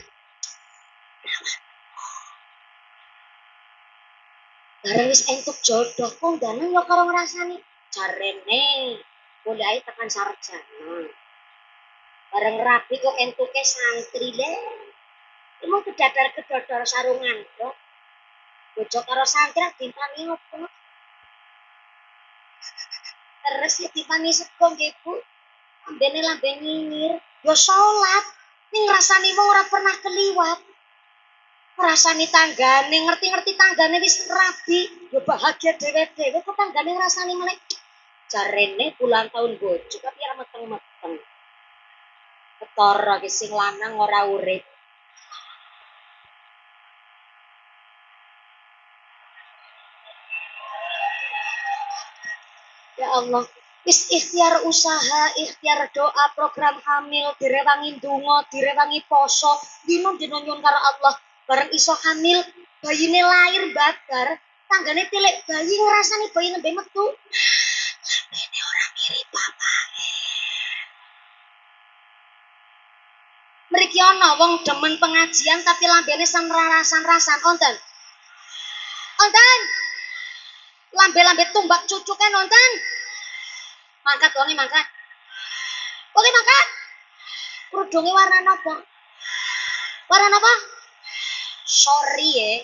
Bareng wis entuk jodoh kondangan yo karo ngrasani jarene kuliahe tekan sarjana. Bareng rabi kok entuke santri le. Emang kedadar-kedadar sarungan kok. Bojo karo santri dimpani opo? Terus ditani sego nggih Bu. Ambene lambe nyinyir, yo salat. Ning rasane mung ora pernah keliwat. Ngrasani tanggane, ngerti-ngerti tanggane wis rabi, yo bahagia dhewe-dhewe kok tanggane ngrasani meneh. Jarene bulan tahun bojo tapi ora meteng-meteng. Ketara ki sing lanang ora urip. Ya Allah, wis ikhtiar usaha, ikhtiar doa, program hamil, direwangi ndonga, direwangi poso, dina-dina nyuwun karo Allah, bareng iso hamil, bayine lahir babar, tanggane tilik bayi ngrasani bayi nembe metu. Lambene ora mirip bapake. Mriki ana wong demen pengajian tapi lambene sanrasan-rasan onten. Onten. Lambe-lambe tumbak cucuke nonton. Mangkat wonge mangkat. Wonge mangkat. Kerudunge warna napa? Warna napa? Sorry ya.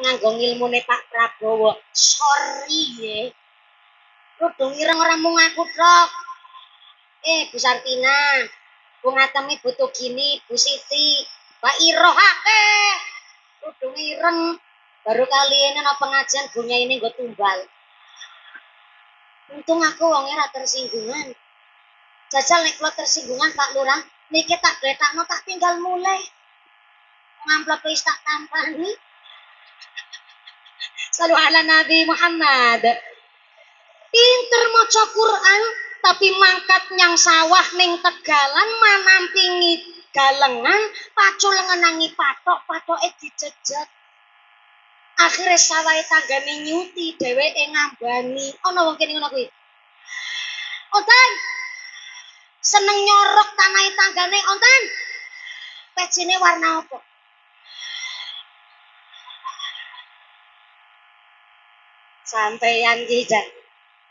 Nganggo ilmune Pak Prabowo. Sorry ya. Kerudung ireng ora mung aku tok. Bu Sartina, Bu Ngatemi, Bu Tugini, Bu Siti, Mbak Iroh akeh. Kerudunge ireng. Baru kali ini ana pengajian bunya ini gue tumbal. Untung aku wonge ra tersinggungan. Jajal nek kula tersinggungan Pak Lurah, niki tak gletakno tak tinggal mulai. Ngamplop wis tak tampani. Sallu ala Nabi Muhammad. Pinter maca Quran tapi mangkat nyang sawah ning Tegalan manampingi galengan, pacul ngenangi patok-patoke dijejet. Akhirnya sawahe tanggane nyuti dheweke ngambani. Ana wong kene ngono kuwi. Onten. Seneng nyorok tanahe tanggane onten. Pecine warna apa? Sampeyan ki jan.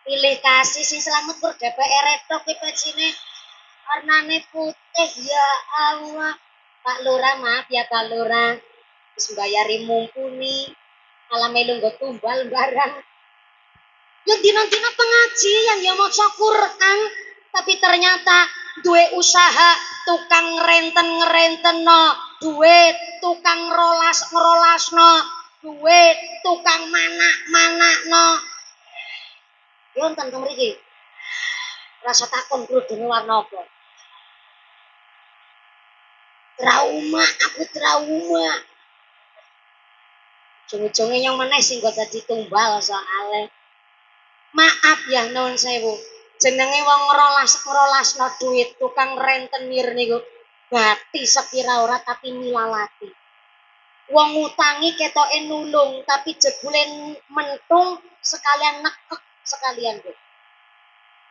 Pilih kasih sing selamat pur DPR tok ki pecine warnane putih ya Allah. Pak Lurah maaf ya Pak Lurah. Wis mbayari mumpuni. Malah melu nggo tumbal barang. Yang dina-dina pengajian ya maca Quran, tapi ternyata duwe usaha tukang ngerenten-ngerenteno duit tukang ngerolasno, duit tukang manakno. Yo enten teng mriki. Rasa takon krudune warna apa? Trauma, aku trauma. Ujung-ujungnya yang meneh sing kok dadi tumbal soalnya. Maaf ya nuwun sewu. Jenenge wong ngerolasno duit tukang rentenir niku. Bati sepira ora tapi milalati. Wong ngutangi ketoke nulung tapi jebule mentung sekalian nekek sekalian kok.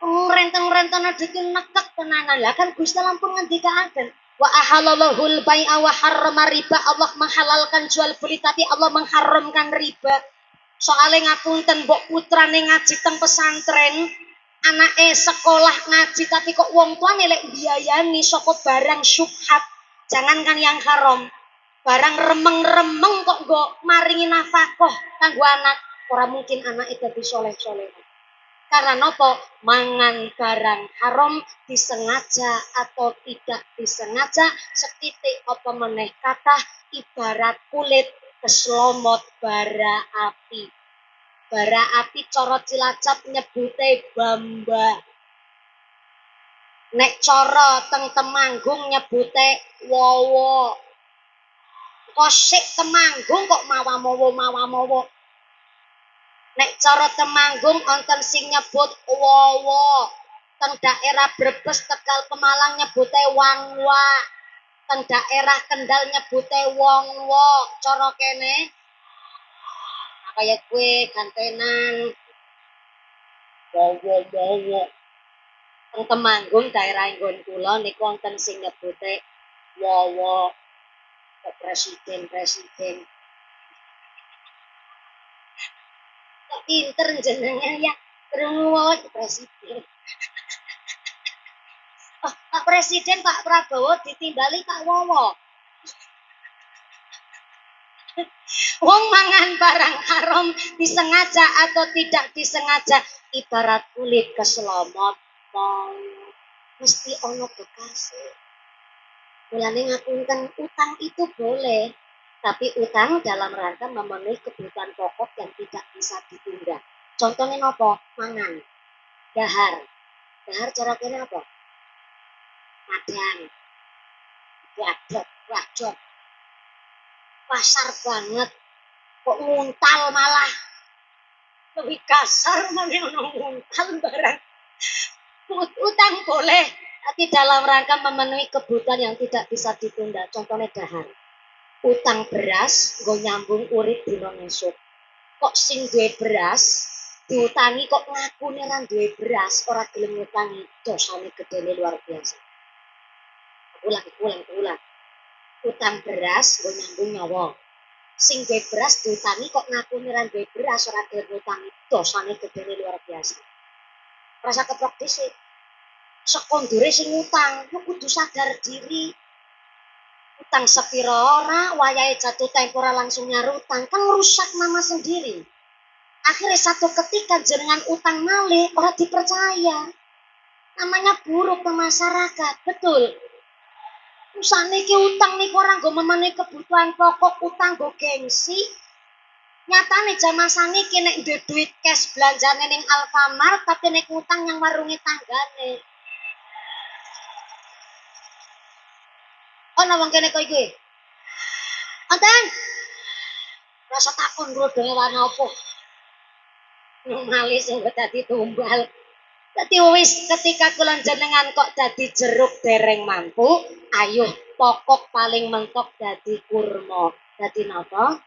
Renteng-rentena duit nekek tenanan. Lah kan Gusti lampun ngendikaaken wa ahalallahul bai'a wa harrama riba. Allah menghalalkan jual beli tapi Allah mengharamkan riba. Soale ngapunten mbok putrane ngaji teng pesantren, anake sekolah ngaji tapi kok wong tuane lek biayani saka barang syubhat. Jangankan yang haram. Barang remeng-remeng kok nggo maringi nafkah kanggo anak, ora mungkin anake dadi soleh-soleh. Karena nopo mangan barang haram disengaja atau tidak disengaja setitik apa meneh kathah ibarat kulit keslomot bara api. Bara api cara Cilacap nyebute bamba. Nek cara teng Temanggung nyebute wowo. Kosik Temanggung kok mawa-mawa. Nek cara Temanggung wonten sing nyebut wowo. Teng daerah Brebes, Tegal, Pemalang nyebute wangwa. Teng daerah Kendal nyebute wongwo. Cara kene kaya kue gantenan wowo. Teng Temanggung daerah nggon kula niku wonten sing nyebute wowo. Presiden. Pinter jenengan ya krungu presiden. Pak Presiden Pak Prabowo ditimbali Pak Wowo. Wong mangan barang haram disengaja atau tidak disengaja ibarat kulit keselomot mesti ono bekase. Mulane ngapunten utang itu boleh, tapi utang dalam rangka memenuhi kebutuhan pokok yang tidak bisa ditunda. Contohnya apa? Mangan. Dahar cara kene apa? Madang. Wadok. Pasar banget. Kok nguntal malah. Lebih kasar malah ono nguntal barang. Utang boleh, tapi dalam rangka memenuhi kebutuhan yang tidak bisa ditunda. Contohnya dahar. Utang beras, nggo nyambung urip dina ngesuk. Kok sing duwe beras diutangi kok ngakune ra duwe beras, ora gelem ngutangi, dosane gedene luar biasa. Ulang. Utang beras nggo nyambung nyawa. Sing duwe beras diutangi kok ngakune ra duwe beras, ora gelem ngutangi, dosane gedene luar biasa. Rasa keprok dhisik. Sekondure sing utang, lu kudu sadar diri. Utang sepiro ora, wayahe jatuh tempo ora langsung nyarutang, kan rusak nama sendiri. Akhirnya satu ketika jenengan utang malih ora dipercaya. Namanya buruk ke masyarakat, betul. Usane iki utang niku ora nggo memenuhi kebutuhan pokok, utang nggo gengsi. Nyatane jaman saniki nek duwe duit cash belanjane ning Alfamart tapi nek utang yang warunge tanggane. Ono wong kene koyo iki. Anten. Rasa takon rodone warna apa? Ngali sing dadi tumbal. Dadi wis ketika kula jenengan kok dadi jeruk dereng mampu, ayo pokok paling mentok dadi kurma. Dadi napa?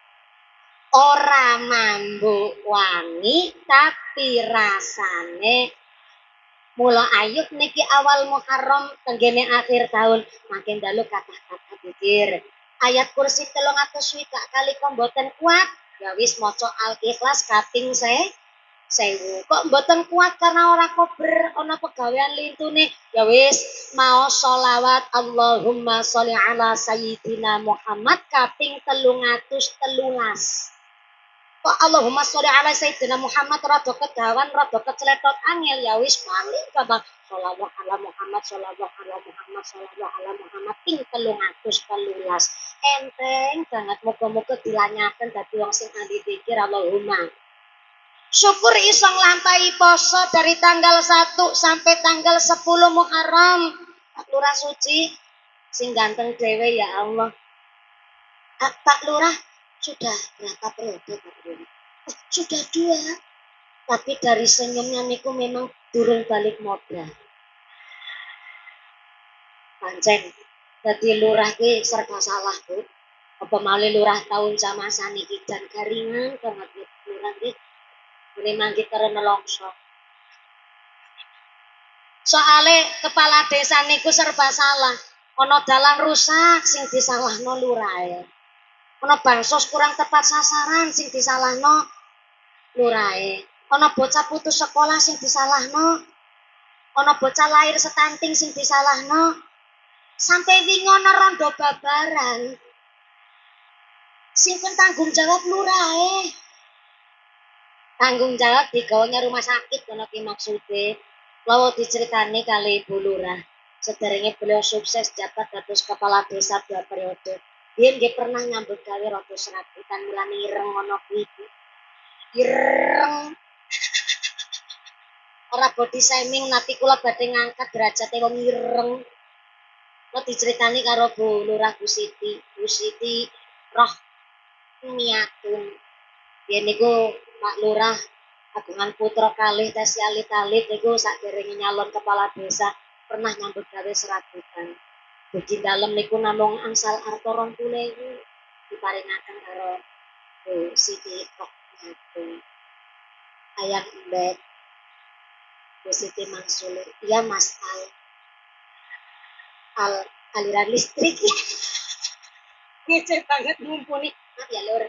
Ora mambu wangi tapi rasane mula ayo niki awal Muharram tenggene akhir tahun makin dalu kata-kata pikir ayat kursi 300 swidak kali kok mboten kuat ya wis maca Al-Ikhlas kaping 1000 kok mboten kuat karena ora kober ana pegawean lintune ya wis mau sholawat Allahumma sholli ala sayyidina Muhammad kaping 313 kok Allahumma sholli ala sayyidina Muhammad rada kedawan rada kecletot angel ya wis paling gampang sholawat ala Muhammad sholawat ala Muhammad sholawat ala Muhammad ping 313 enteng banget muga-muga dilanyaken dadi wong sing ahli zikir Allahumma syukur iso nglampahi poso dari tanggal 1 sampai tanggal 10 Muharram Pak Lurah suci sing ganteng dewe ya Allah Pak Lurah sudah berapa periode Pak Lurah sudah 2 tapi dari senyumnya niku memang turun balik modal. Pancen dadi lurah ki serba salah, Bu. Apa malih lurah tahun jamasan iki jan garingan banget lurah ki. Memang kita nelongso. Soale kepala desa niku serba salah. Ana dalan rusak sing disalahno lurahe. Ana bansos kurang tepat sasaran sing disalahno lurahe. Ana bocah putus sekolah sing disalahno. Ana bocah lahir stunting sing disalahno. Sampai wingi ana rondo babaran. Sing tanggung jawab lurahe. Tanggung jawab digawanya rumah sakit kono ki maksude. Lawa diceritani kali Ibu Lurah. Sederenge beliau sukses jabat dados kepala desa 2 periode. Yen nggih pernah nyambut gawe rada serabutan mulane ireng ngono kuwi. Ireng. Ora body shaming nati kula badhe ngangkat derajate wong ireng. Kok diceritani karo Bu Lurah Bu Siti. Bu Siti roh niatun. Yen niku Pak Lurah kagungan putra kalih tes alit-alit niku sakderenge nyalon kepala desa pernah nyambut gawe serabutan. Dugi dalem niku namung angsal arta 20.000 diparingaken karo Bu Siti kok niatun. Ayang Mbak Bu Siti Mangsuli, iya Mas aliran listrik. Ngecek banget ngumpuni. Maaf ya Lur.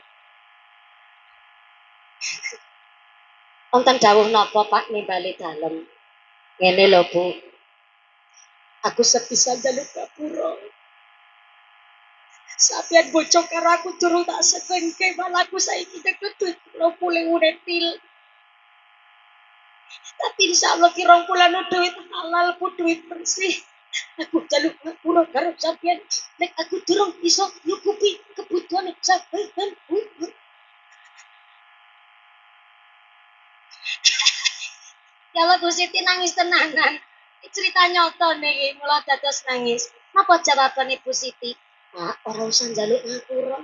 Wonten dawuh napa Pak nimbali dalem? Ngene lho Bu. Aku sepisa jaluk gapura. Sampeyan bocok karo aku durung tak sekengke malah aku saiki kedut 20.000 til. Tapi insyaallah ki 20.000 duit halal ku duit bersih. Aku jaluk ngapura karo sampeyan nek aku durung iso nyukupi kebutuhan sampeyan. Ya Allah Bu Siti nangis tenanan. Cerita nyoto niki mula dados nangis. Napa jawaban Ibu Siti? Pak, ora usah njaluk ngapura.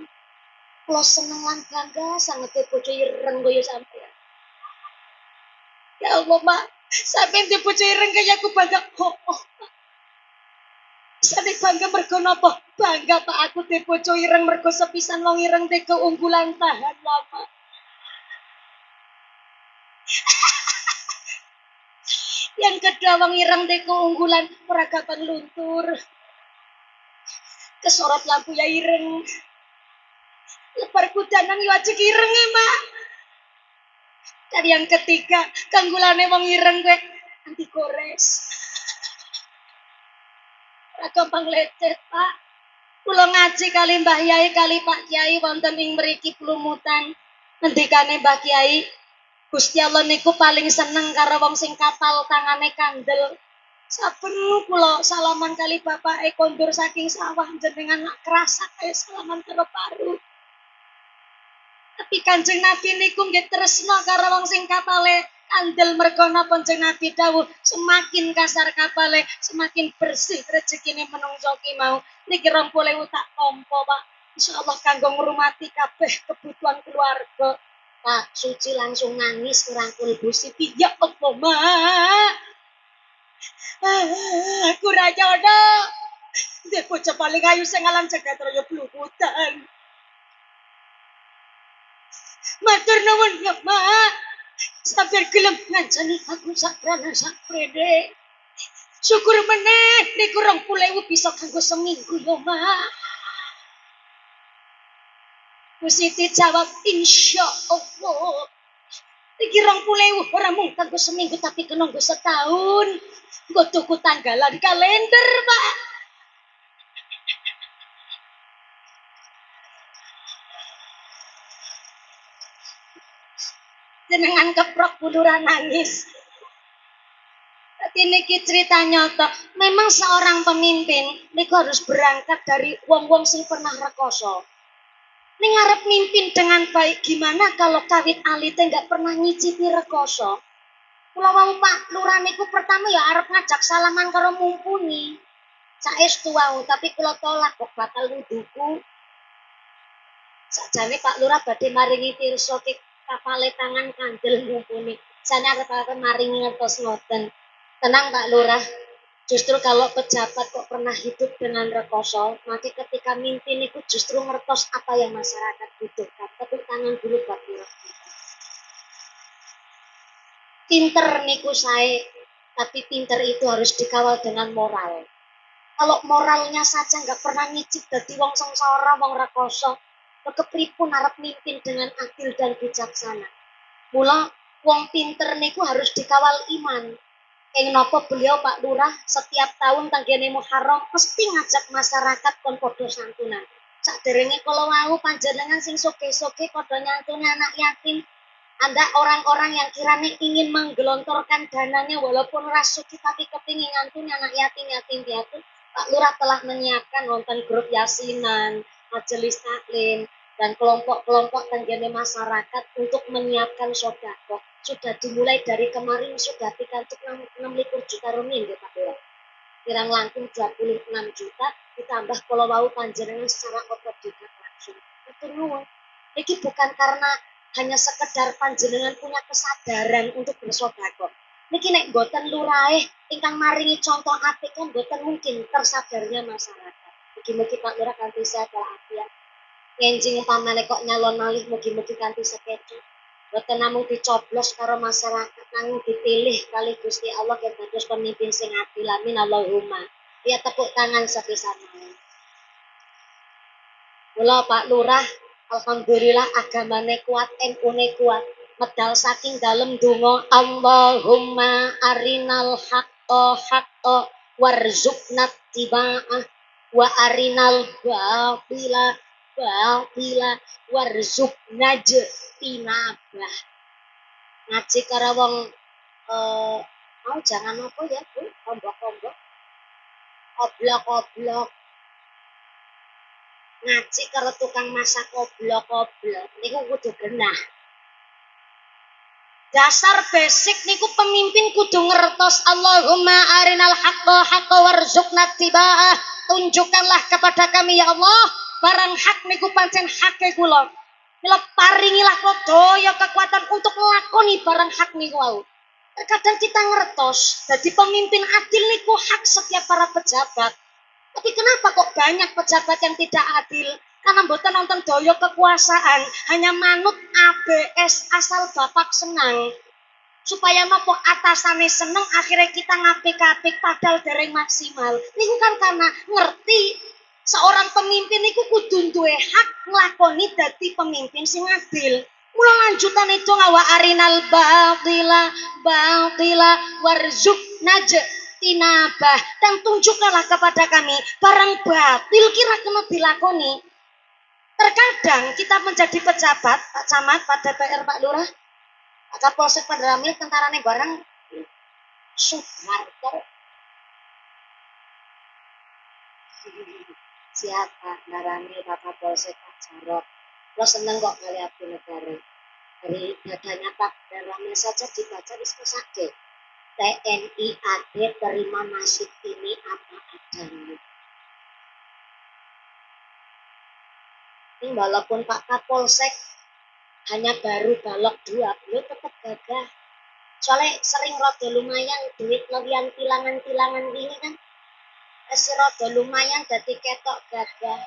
Kula seneng lan bangga sanget bojo ireng kaya sampeyan. Ya Allah, Pak. Sampeyan di bojo ireng kaya aku bangga. Oh. Sane bangga mergo napa? Bangga Pak aku di bojo ireng mergo sepisan wong ireng di keunggulan tahan lama. Yang kedua wong ireng di keunggulan ora gampang luntur. Kesorot lampu ya ireng. Lepar kudanan yo aja ireng Mak. Dan yang ketiga, kanggulane wong ireng kowe anti gores. Ora gampang lecet, Pak. Kula ngaji kali Mbah Yai kali Pak Kyai wonten ing mriki Plumutan. Ngendikane Mbah Kyai, Gusti Allah niku paling seneng karo wong sing kapal tangane kandel. Saben kula salaman kali bapake kondur saking sawah jenengan nak kerasa kaya salaman karo paru. Tapi Kanjeng Nabi niku nggih tresna karo wong sing kapale kandel mergo napa Kanjeng Nabi dawuh semakin kasar kapale semakin bersih rezekine menungso ki mau. Niki 20.000 tak tampa Pak. Insyaallah kanggo ngrumati kabeh kebutuhan keluarga. Pak Suci langsung nangis ngrangkul Bu Siti. Ya Allah, Mak. Aku ra nyono. Ndek bocah paling ayu sing alam jagat raya Plumutan. Matur nuwun ya Mak. Sampai gelem ngancani aku sakrana sakrene. Syukur meneh niku 20.000 bisa kanggo seminggu ya Mak. Bu Siti jawab insya Allah. Iki 20.000 ora mung kanggo seminggu tapi kena nggo setahun. Nggo tuku tanggalan kalender, Pak. Jenengan keprok Bu Lurah nangis. Dadi niki cerita nyoto. Memang seorang pemimpin niku harus berangkat dari wong-wong sing pernah rekoso. Ning ngarep mimpin dengan baik gimana kalau kawit alite nggak pernah nyicipi rekoso. Kula wau Pak Lurah niku pertama ya arep ngajak salaman karo Mumpuni. Saestu wau, tapi kula tolak kok bakal wuduku. Sakjane Pak Lurah badhe maringi pirsa ki kapale tangan kandel Mumpuni. Jane arep maringi ngertos ngoten. Tenang Pak Lurah. Justru kalau pejabat kok pernah hidup dengan rekoso, nanti ketika mimpin itu justru ngertos apa yang masyarakat butuhkan. Tepuk tangan dulu Pak Lurah. Pinter niku saya, tapi pinter itu harus dikawal dengan moral. Kalau moralnya saja nggak pernah nyicip dadi wong sengsara, wong rekoso, kepripun arep mimpin dengan adil dan bijaksana. Mula wong pinter niku harus dikawal iman. Ing napa beliau Pak Lurah setiap tahun tanggene Muharram mesti ngajak masyarakat kon padha santunan. Saderenge kala wau panjenengan sing soge-soge padha nyantuni anak yatim. Anda orang-orang yang kiranya ingin menggelontorkan dananya walaupun rasuki tapi kepingin ngantuni anak yatim piatu, Pak Lurah telah menyiapkan wonten grup yasinan, majelis taklim, dan kelompok-kelompok tenggene masyarakat untuk menyiapkan sodako. Sudah dimulai dari kemarin sudah pikantuk 6 juta rupiah ya Pak Lurah. Kirang langkung 26 juta ditambah kalau wau panjenengan secara otodidak langsung. Betul nuwun. Iki bukan karena hanya sekedar panjenengan punya kesadaran untuk bersodako. Niki nek boten lurahe ingkang maringi contoh apik kan boten mungkin tersadarnya masyarakat. Mugi-mugi Pak Lurah kanthi sehat walafiat. Enjing umpamane kok nyalon malih mugi-mugi kanthi sekecu. Boten namung dicoblos karo masyarakat nanging dipilih kali Gusti Allah yen dados pemimpin sing adil. Amin Allahumma. Ya tepuk tangan sepisanan. Mula Pak Lurah alhamdulillah agamane kuat, NU-ne kuat. Medal saking dalem donga Allahumma arinal haqqo warzuqna tiba'ah wa arinal batila warzuqna tinabah. Ngaji karo wong mau jangan apa ya Bu, ombok-ombok. Oblok-oblok. Ngaji karo tukang masak oblok-oblok niku kudu genah. Dasar basic niku pemimpin kudu ngertos Allahumma arinal haqqo warzuqna tiba'ah. Tunjukkanlah kepada kami ya Allah barang hak niku pancen hake kula. Mila paringilah kula daya kekuatan untuk nglakoni barang hak niku wau. Terkadang kita ngertos jadi pemimpin adil niku hak setiap para pejabat. Tapi kenapa kok banyak pejabat yang tidak adil? Karena mboten nonton daya kekuasaan, hanya manut ABS asal bapak senang. Supaya nopo atasane seneng akhirnya kita ngapik-apik padahal dereng maksimal. Niku kan karena ngerti seorang pemimpin niku kudu duwe hak nglakoni dadi pemimpin sing adil. Mula lanjutan itu ngawa arinal batila warzuqna tinabah dan tunjukkanlah kepada kami barang batil kira kena dilakoni. Terkadang kita menjadi pejabat, Pak Camat, Pak DPR, Pak Lurah, Pak Kapolsek, Pak Ramil, tentarane barang Soeharto. Siapa Pak Ramil, Pak Kapolsek, Pak Jarot. Lo seneng kok kali abdi negara. Dari dadanya Pak Ramil saja dibaca di sakit. TNI AD terima nasib ini apa adanya. Ini walaupun Pak Kapolsek hanya baru balok 2, beliau tetap gagah. Soalnya sering rodo lumayan duit lewian tilangan-tilangan ini kan. Si rodo lumayan jadi ketok gagah.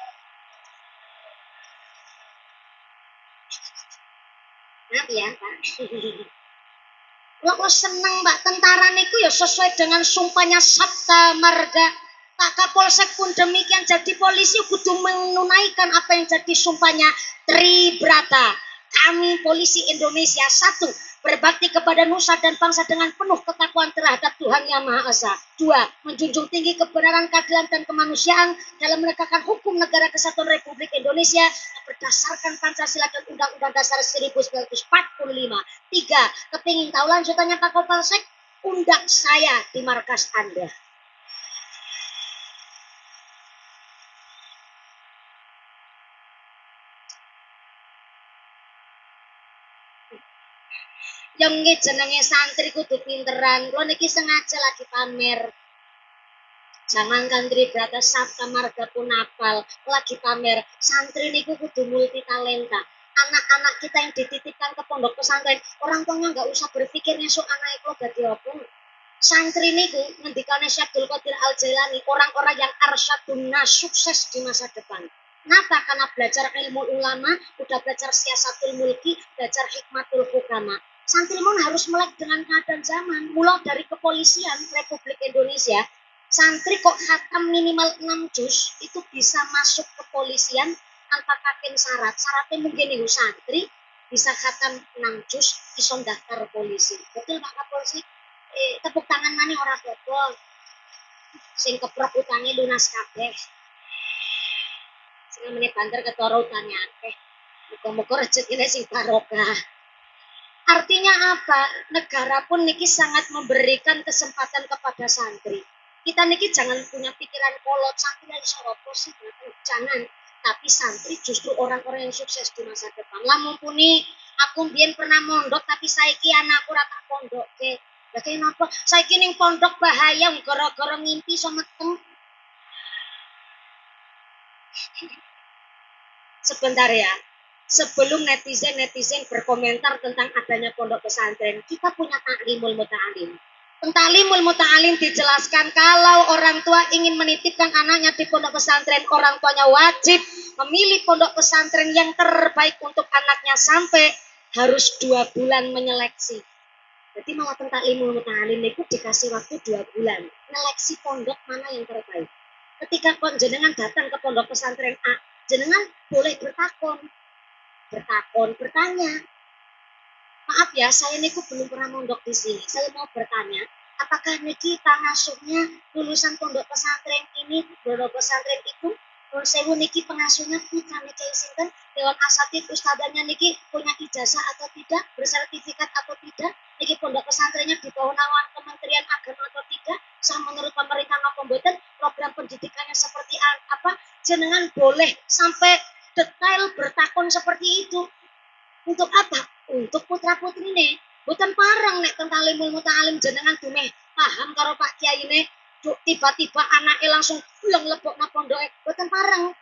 Maaf ya Pak. Lo seneng Mbak tentara niku ya sesuai dengan sumpahnya Sabta Marga. Pak Kapolsek pun demikian jadi polisi kudu menunaikan apa yang jadi sumpahnya Tribrata. Kami polisi Indonesia 1. Berbakti kepada nusa dan bangsa dengan penuh ketakwaan terhadap Tuhan Yang Maha Esa. 2. Menjunjung tinggi kebenaran, keadilan dan kemanusiaan dalam menegakkan hukum negara kesatuan Republik Indonesia berdasarkan Pancasila dan Undang-Undang Dasar 1945. 3. Kepingin tahu lanjutannya Pak Kapolsek? undang saya di markas Anda. Yang jenenge santri kudu pinteran. Kulo niki sengaja lagi pamer. Jangan kantri brata sabta marga pun apal, lagi pamer. Santri niku kudu multi talenta. Anak-anak kita yang dititipkan ke pondok pesantren, orang tuanya nggak usah berpikir ngesuk anak itu dadi apa. Santri niku ngendikane Syekh Abdul Qadir Al Jailani, orang-orang yang arsyadun nas sukses di masa depan. Kenapa? Karena belajar ilmu ulama, udah belajar siasatul mulki, belajar hikmatul hukama. Santri pun harus melek dengan keadaan zaman. Mulai dari kepolisian Republik Indonesia, santri kok khatam minimal 6 juz, itu bisa masuk kepolisian tanpa kakin syarat. Syaratnya mungkin itu santri bisa khatam 6 juz, bisa daftar polisi. Betul Pak Kapolsi? Tepuk tangan mana orang betul. Sing keprok utangnya lunas kabeh. Sing meneh banter ketara utangnya akeh. Muga-muga rezekine sing barokah. Artinya apa? Negara pun niki sangat memberikan kesempatan kepada santri. Kita niki jangan punya pikiran kolot santri yang soropo sih, jangan. Tapi santri justru orang-orang yang sukses di masa depan. Lah mumpuni aku mbien pernah mondok tapi saiki anakku ora tak pondok ke. Lah kenapa? Saiki ning pondok bahaya gara-gara ngimpi sama metem. Sebentar ya. Sebelum netizen berkomentar tentang adanya pondok pesantren, kita punya taklimul muta'alim. Taklimul muta'alim dijelaskan kalau orang tua ingin menitipkan anaknya di pondok pesantren, orang tuanya wajib memilih pondok pesantren yang terbaik untuk anaknya sampai harus 2 bulan menyeleksi. Jadi malah taklimul muta'alim itu dikasih waktu 2 bulan. Menyeleksi pondok mana yang terbaik. Ketika jenengan datang ke pondok pesantren A, jenengan boleh bertanya. Maaf ya, saya niku belum pernah mondok di sini. Saya mau bertanya, apakah niki pengasuhnya lulusan pondok pesantren ini, pondok pesantren itu, sewu niki pengasuhnya putra niki sinten, dewan asatid ustadzanya niki punya ijazah atau tidak, bersertifikat atau tidak, niki pondok pesantrennya di bawah naungan Kementerian Agama atau tidak, sama menurut pemerintah maupun mboten, program pendidikannya seperti apa, jenengan boleh sampai detail bertakon seperti itu. Untuk apa? Untuk putra putri nih. Bukan parang nek tentang limul muta'alim jenengan dumeh paham karo Pak Kiai nih. Tiba-tiba anaknya langsung pulang lebok na pondoke. Bukan parang.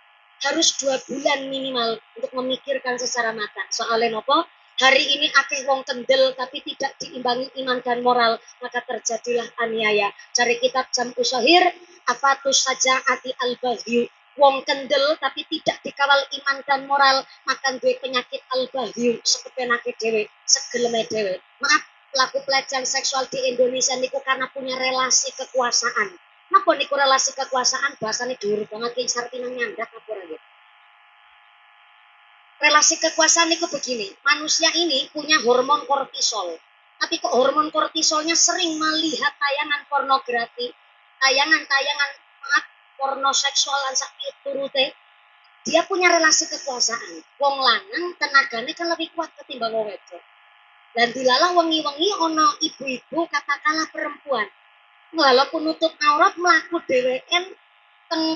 Harus 2 bulan minimal untuk memikirkan secara matang. Soalnya nopo? Hari ini akeh wong kendel tapi tidak diimbangi iman dan moral, maka terjadilah aniaya. Cari kitab Jam'us Shahir, afatus sajaati al-baghyu. Wong kendel tapi tidak dikawal iman dan moral, makan duwe penyakit al-bahyu, sekepenake dhewe, segeleme dhewe. Maaf, pelaku pelecehan seksual di Indonesia niku karena punya relasi kekuasaan. Napa niku relasi kekuasaan bahasane dhuwur banget ki sarti nang nyandak apa ora gitu. Relasi kekuasaan niku begini, manusia ini punya hormon kortisol. Tapi kok hormon kortisolnya sering melihat tayangan pornografi, tayangan-tayangan porno seksual lan sak turute, dia punya relasi kekuasaan. Wong lanang tenagane kan lebih kuat ketimbang wong wedok. Dan dilalah wengi-wengi ono ibu-ibu katakanlah perempuan, walaupun nutup aurat mlaku dheweken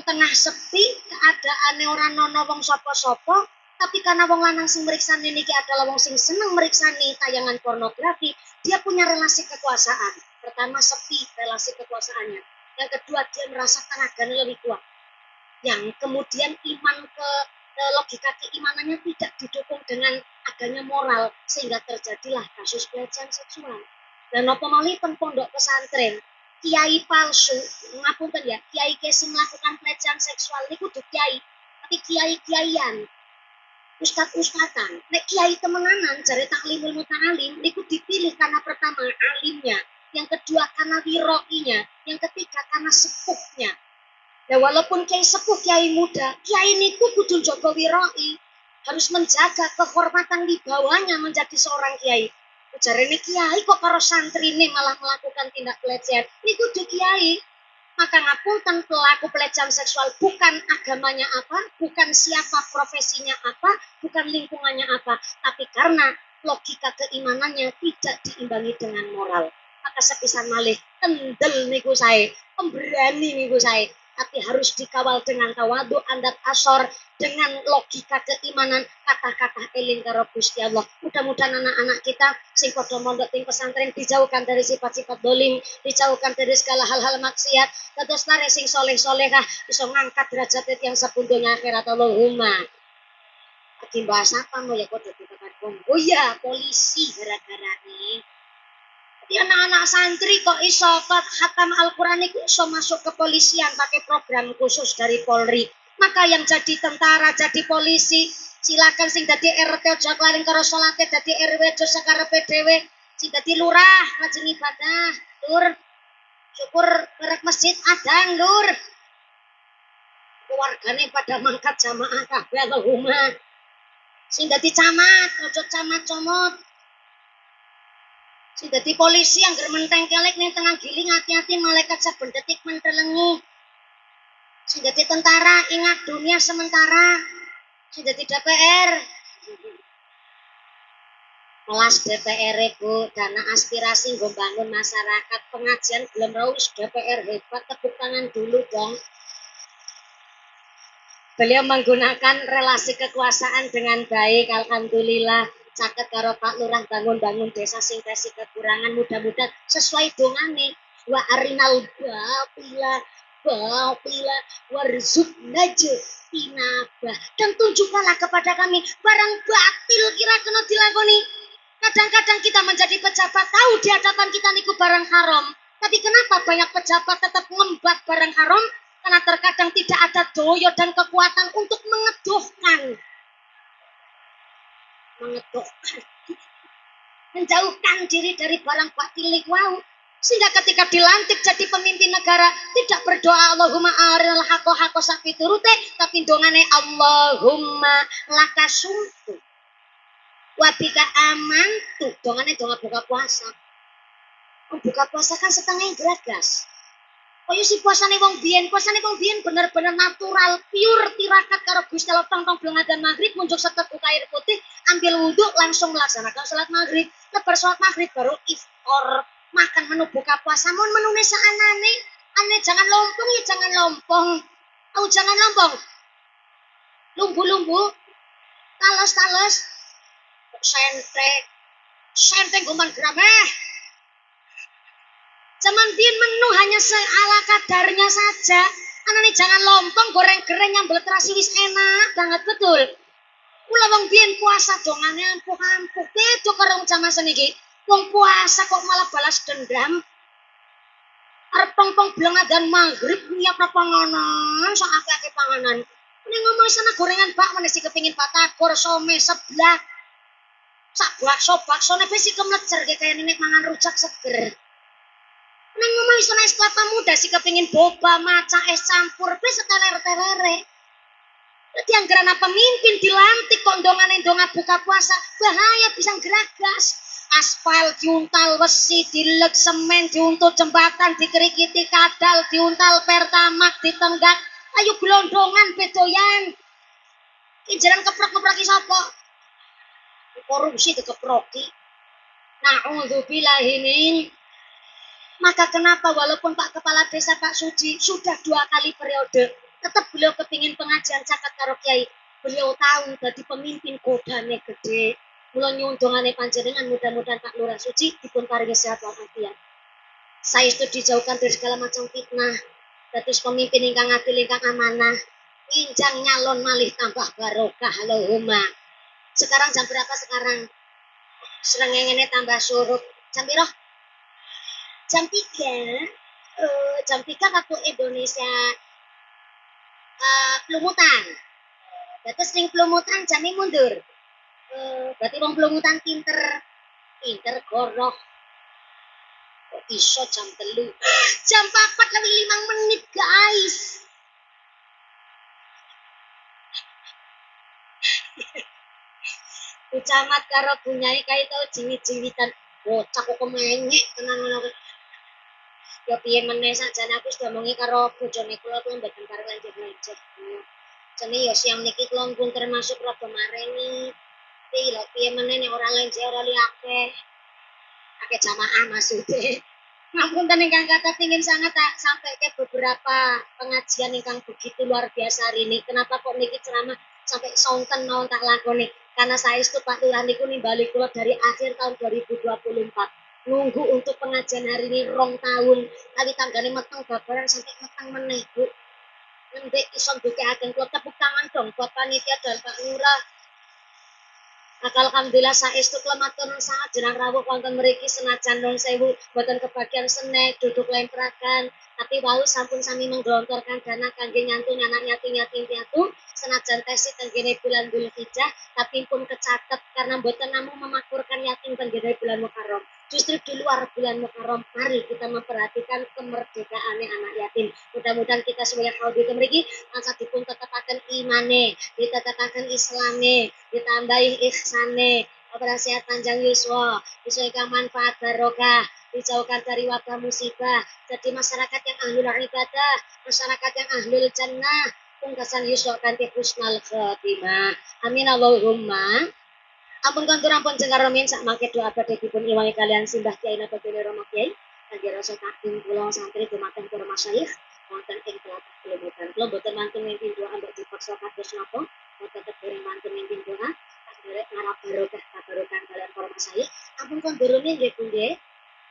tengah sepi, keadaane ora ono wong sapa-sapa, tapi karena wong lanang sing meriksani niki adalah wong sing seneng meriksani tayangan pornografi, dia punya relasi kekuasaan. Pertama sepi relasi kekuasaannya. Yang kedua dia merasa tenaganya lebih kuat. Yang kemudian iman ke logika keimanannya tidak didukung dengan adanya moral sehingga terjadilah kasus pelecehan seksual. Dan nopo malih teng pondok pesantren, kiai palsu, ngapunten ya, kiai kesi melakukan pelecehan seksual niku kudu kiai, tapi kiai-kiaian, ustad-ustadan. Nek kiai temenanan jare taklimul muta'alim niku dipilih karena pertama alimnya, yang kedua karena wiroinya, yang ketiga karena sepuhnya. Ya walaupun kiai sepuh, kiai muda, kiai niku kudu jaga wiroi, harus menjaga kehormatan wibawanya menjadi seorang kiai. Jarene kiai kok karo santri ini malah melakukan tindak pelecehan, ini kudu kiai. Maka ngapunten pelaku pelecehan seksual bukan agamanya apa, bukan siapa profesinya apa, bukan lingkungannya apa, tapi karena logika keimanannya tidak diimbangi dengan moral. maka sepisan malih kendel niku sae, pemberani niku sae. Tapi harus dikawal dengan tawadu andat asor, dengan logika keimanan, kata-kata eling karo Gusti Allah. Mudah-mudahan anak-anak kita sing padha mondok ing pesantren dijauhkan dari sifat-sifat dolim, dijauhkan dari segala hal-hal maksiat, terus lare sing soleh-solehah iso ngangkat derajat yang sepundonya akhirat. Allahumma. Lagi bahas apa mau ya kok di tempat bom? Oh ya, polisi gara-gara nih. Jadi anak-anak santri kok iso khatam Al-Quran itu iso masuk kepolisian pakai program khusus dari Polri. Maka yang jadi tentara, jadi polisi, silakan sing dadi RT ojo kelaring karo salate, dadi RW ojo sakarepe dhewe, sing dadi lurah rajin ibadah, Lur. Syukur merek masjid adang, Lur. Keluargane pada mangkat jamaah kabeh Allahumma. Sing dadi camat, ojo camat comot. Sing dadi polisi yang germenteng kelek ning tengah giling hati-hati malaikat saben detik mentelengi. Sing dadi tentara ingat dunia sementara. Sing dadi DPR. Kelas DPR Bu, dana aspirasi nggo bangun masyarakat, pengajian belum raus DPR hebat, tepuk tangan dulu dong. Beliau menggunakan relasi kekuasaan dengan baik, alhamdulillah. Caket karo Pak Lurah bangun-bangun desa sing tesi kekurangan, mudah-mudahan sesuai dongane. Wa arinal batila warzukna tinabah. Dan tunjukkanlah kepada kami barang batil kira kena dilakoni. Kadang-kadang kita menjadi pejabat tahu di hadapan kita niku barang haram. Tapi kenapa banyak pejabat tetap ngembat barang haram? Karena terkadang tidak ada doyo dan kekuatan untuk mengedohkan, menjauhkan diri dari barang batil wau. Sehingga ketika dilantik jadi pemimpin negara tidak berdoa Allahumma arinal haqqa sapi turute, tapi dongane Allahumma lakasumtu wabika amantu. Dongane donga buka puasa. Buka puasa kan setengah geragas. Kaya si puasane wong biyen bener-bener natural, pure tirakat karo Gusti Allah tong belum adzan maghrib munjuk seteguk air putih, ambil wudhu langsung melaksanakan salat maghrib. Lebar salat maghrib baru iftar, makan menu buka puasa. Mun menune saanane, ane jangan lompong ya jangan lompong. Jangan lompong. Lumbu-lumbu, talas-talas, sente goman grameh. Zaman biyen menu hanya seala kadarnya saja. Anane jangan lompong, goreng-goreng nyambel terasi wis enak banget betul. Kula wong biyen puasa dongane ampuh-ampuh. Beda karo zaman seniki. Wong puasa kok malah balas dendam. Arep tong-tong bleng adzan maghrib nyiapna panganan, sak akeh-akeh panganan. Ning ngomong sana gorengan bak meneh sing kepengin batagor, some, seblak. Sak bakso-baksone wis kemlecer kaya nenek mangan rujak seger. Neng ngomong iso es kelapa muda sih kepingin boba, maca, es campur, wis seteler-telere. Jadi anggaran pemimpin dilantik kok ndongane ndonga buka puasa, bahaya bisa geragas. Aspal diuntal besi, dilek semen, diuntut jembatan, dikerikiti kadal, diuntal pertamak, ditenggak. Ayo gelondongan bedoyan. Injaran keprok-keprok sapa? Korupsi dikeproki. Na'udzubillahi min. Maka kenapa walaupun Pak Kepala Desa Pak Suji sudah 2 kali periode, tetap beliau kepingin pengajian caket karo Kiai. Beliau tahu dari pemimpin godane gede. Mula nyundongane panjenengan mudah-mudahan Pak Lurah Suji dipun paringi sehat walafiat. Saya itu dijauhkan dari segala macam fitnah. Dados pemimpin ingkang adil ingkang amanah. Injang nyalon malih tambah barokah Allahumma. Sekarang jam berapa sekarang? Srengenge tambah surut. Jam piro? Jam 3, jam 3 waktu Indonesia pelumutan. Terus ring pelumutan jamnya mundur. Berarti wong pelumutan pinter goroh. Kok iso jam 3? Jam 4 lebih 5 menit guys. Ucamat karo bunyai kae tau jiwit-jiwitan. Bocah kok kemenyek tenan-tenan. Ya piye meneh sakjane aku sudah omongi karo bojone kula kuwi mboten pareng lanjut-lanjut. Jane ya siang niki kula pun termasuk rada mareni. Tapi lho piye meneh nek ora lenjeh ora li akeh. Akeh jamaah maksude. Ngapunten ingkang kata ingin sangat tak sampai ke beberapa pengajian ingkang begitu luar biasa hari ini. Kenapa kok niki ceramah sampai sonten mau tak lakoni? Karena saya itu Pak Lurah niku nimbali kula dari akhir tahun 2024. Nunggu untuk pengajian hari ini rong tahun. Tapi tanggane meteng babaran sampai meteng meneh, Bu. Ngendek iso ndukekaken kula tepuk tangan dong buat panitia dan Pak Lurah. Alhamdulillah saestu kula matur nuwun sangat jeneng rawuh wonten mriki senajan nun sewu boten kebagian senek duduk lemprakan tapi wau sampun sami menggelontorkan dana kangge nyantun anak yatim-yatim piatu senajan tesi tenggene bulan Dzulhijjah tapi pun kecatet karena boten namung memakmurkan yatim tenggene bulan Muharram. Justru di luar bulan Muharram mari kita memperhatikan kemerdekaan anak yatim. Mudah-mudahan kita sebagai hadir mriki tansah dipun tetepaken imane, ditetepaken islame, ditambahi ihsane, sehat panjang yuswa, disuaikan manfaat barokah, dijauhkan dari wabah musibah, jadi masyarakat yang ahlul ibadah, masyarakat yang ahlul jannah, pungkasan yuswa kanti husnal khotimah. Amin Allahumma. Ampun kontur ampun cengar remin sak mangke doa badhe dipun iwangi kalian simbah Kyai napa dene Rama Kyai kangge rasa takdim kula santri dumateng para masyayikh wonten ing tlatah Klemutan. Kula boten mantun mimpin doa ambek dipaksa kados napa boten dereng mantun mimpin doa kangge ngarap barokah kabarokan kalian para masyayikh. Ampun kontur remin nggih Bu nggih.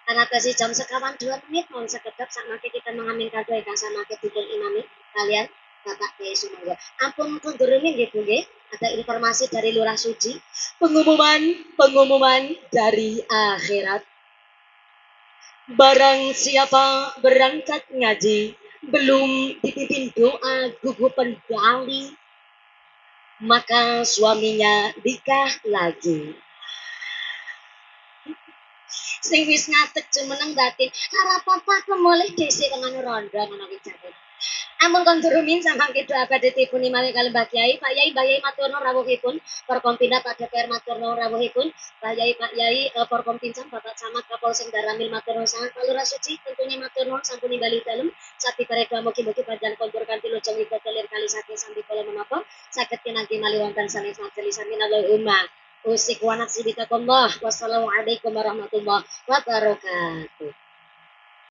Karena tadi jam sekawan 2 menit mohon sekedap sak mangke kita mengaminkan doa ingkang samangke dipun imami kalian Bapak Kiai Sumangga. Ampun kondurunge nggih Bu nggih. Ada informasi dari Lurah Suci, pengumuman dari akhirat. Barang siapa berangkat ngaji belum dipimpin doa gugupan dali, maka suaminya nikah lagi. Sing wis ngatek jumeneng batin, ora apa-apa kemoleh dhisik ngono rondo ngono ki jare. Amun konturumin samangke doa badhe dipun imami kalih Mbah Kyai, Pak Yai, Mbah Yai matur nuwun rawuhipun, Forkompinda Pak DPR matur nuwun rawuhipun, Mbah Yai, Pak Yai, Forkompincam Bapak Camat Kapolsek Daramil matur nuwun sangat, Pak Lurah Suci tentunya matur nuwun sampun nimbali dalem, sapi paredha mugi-mugi panjenengan kontur kanthi lujeng ibadah lir kali saking sambi kala menapa, saged kinangge malih wonten sanes majelis amin Allahumma. Usik wa nafsi bitakumullah. Wassalamualaikum warahmatullahi wabarakatuh.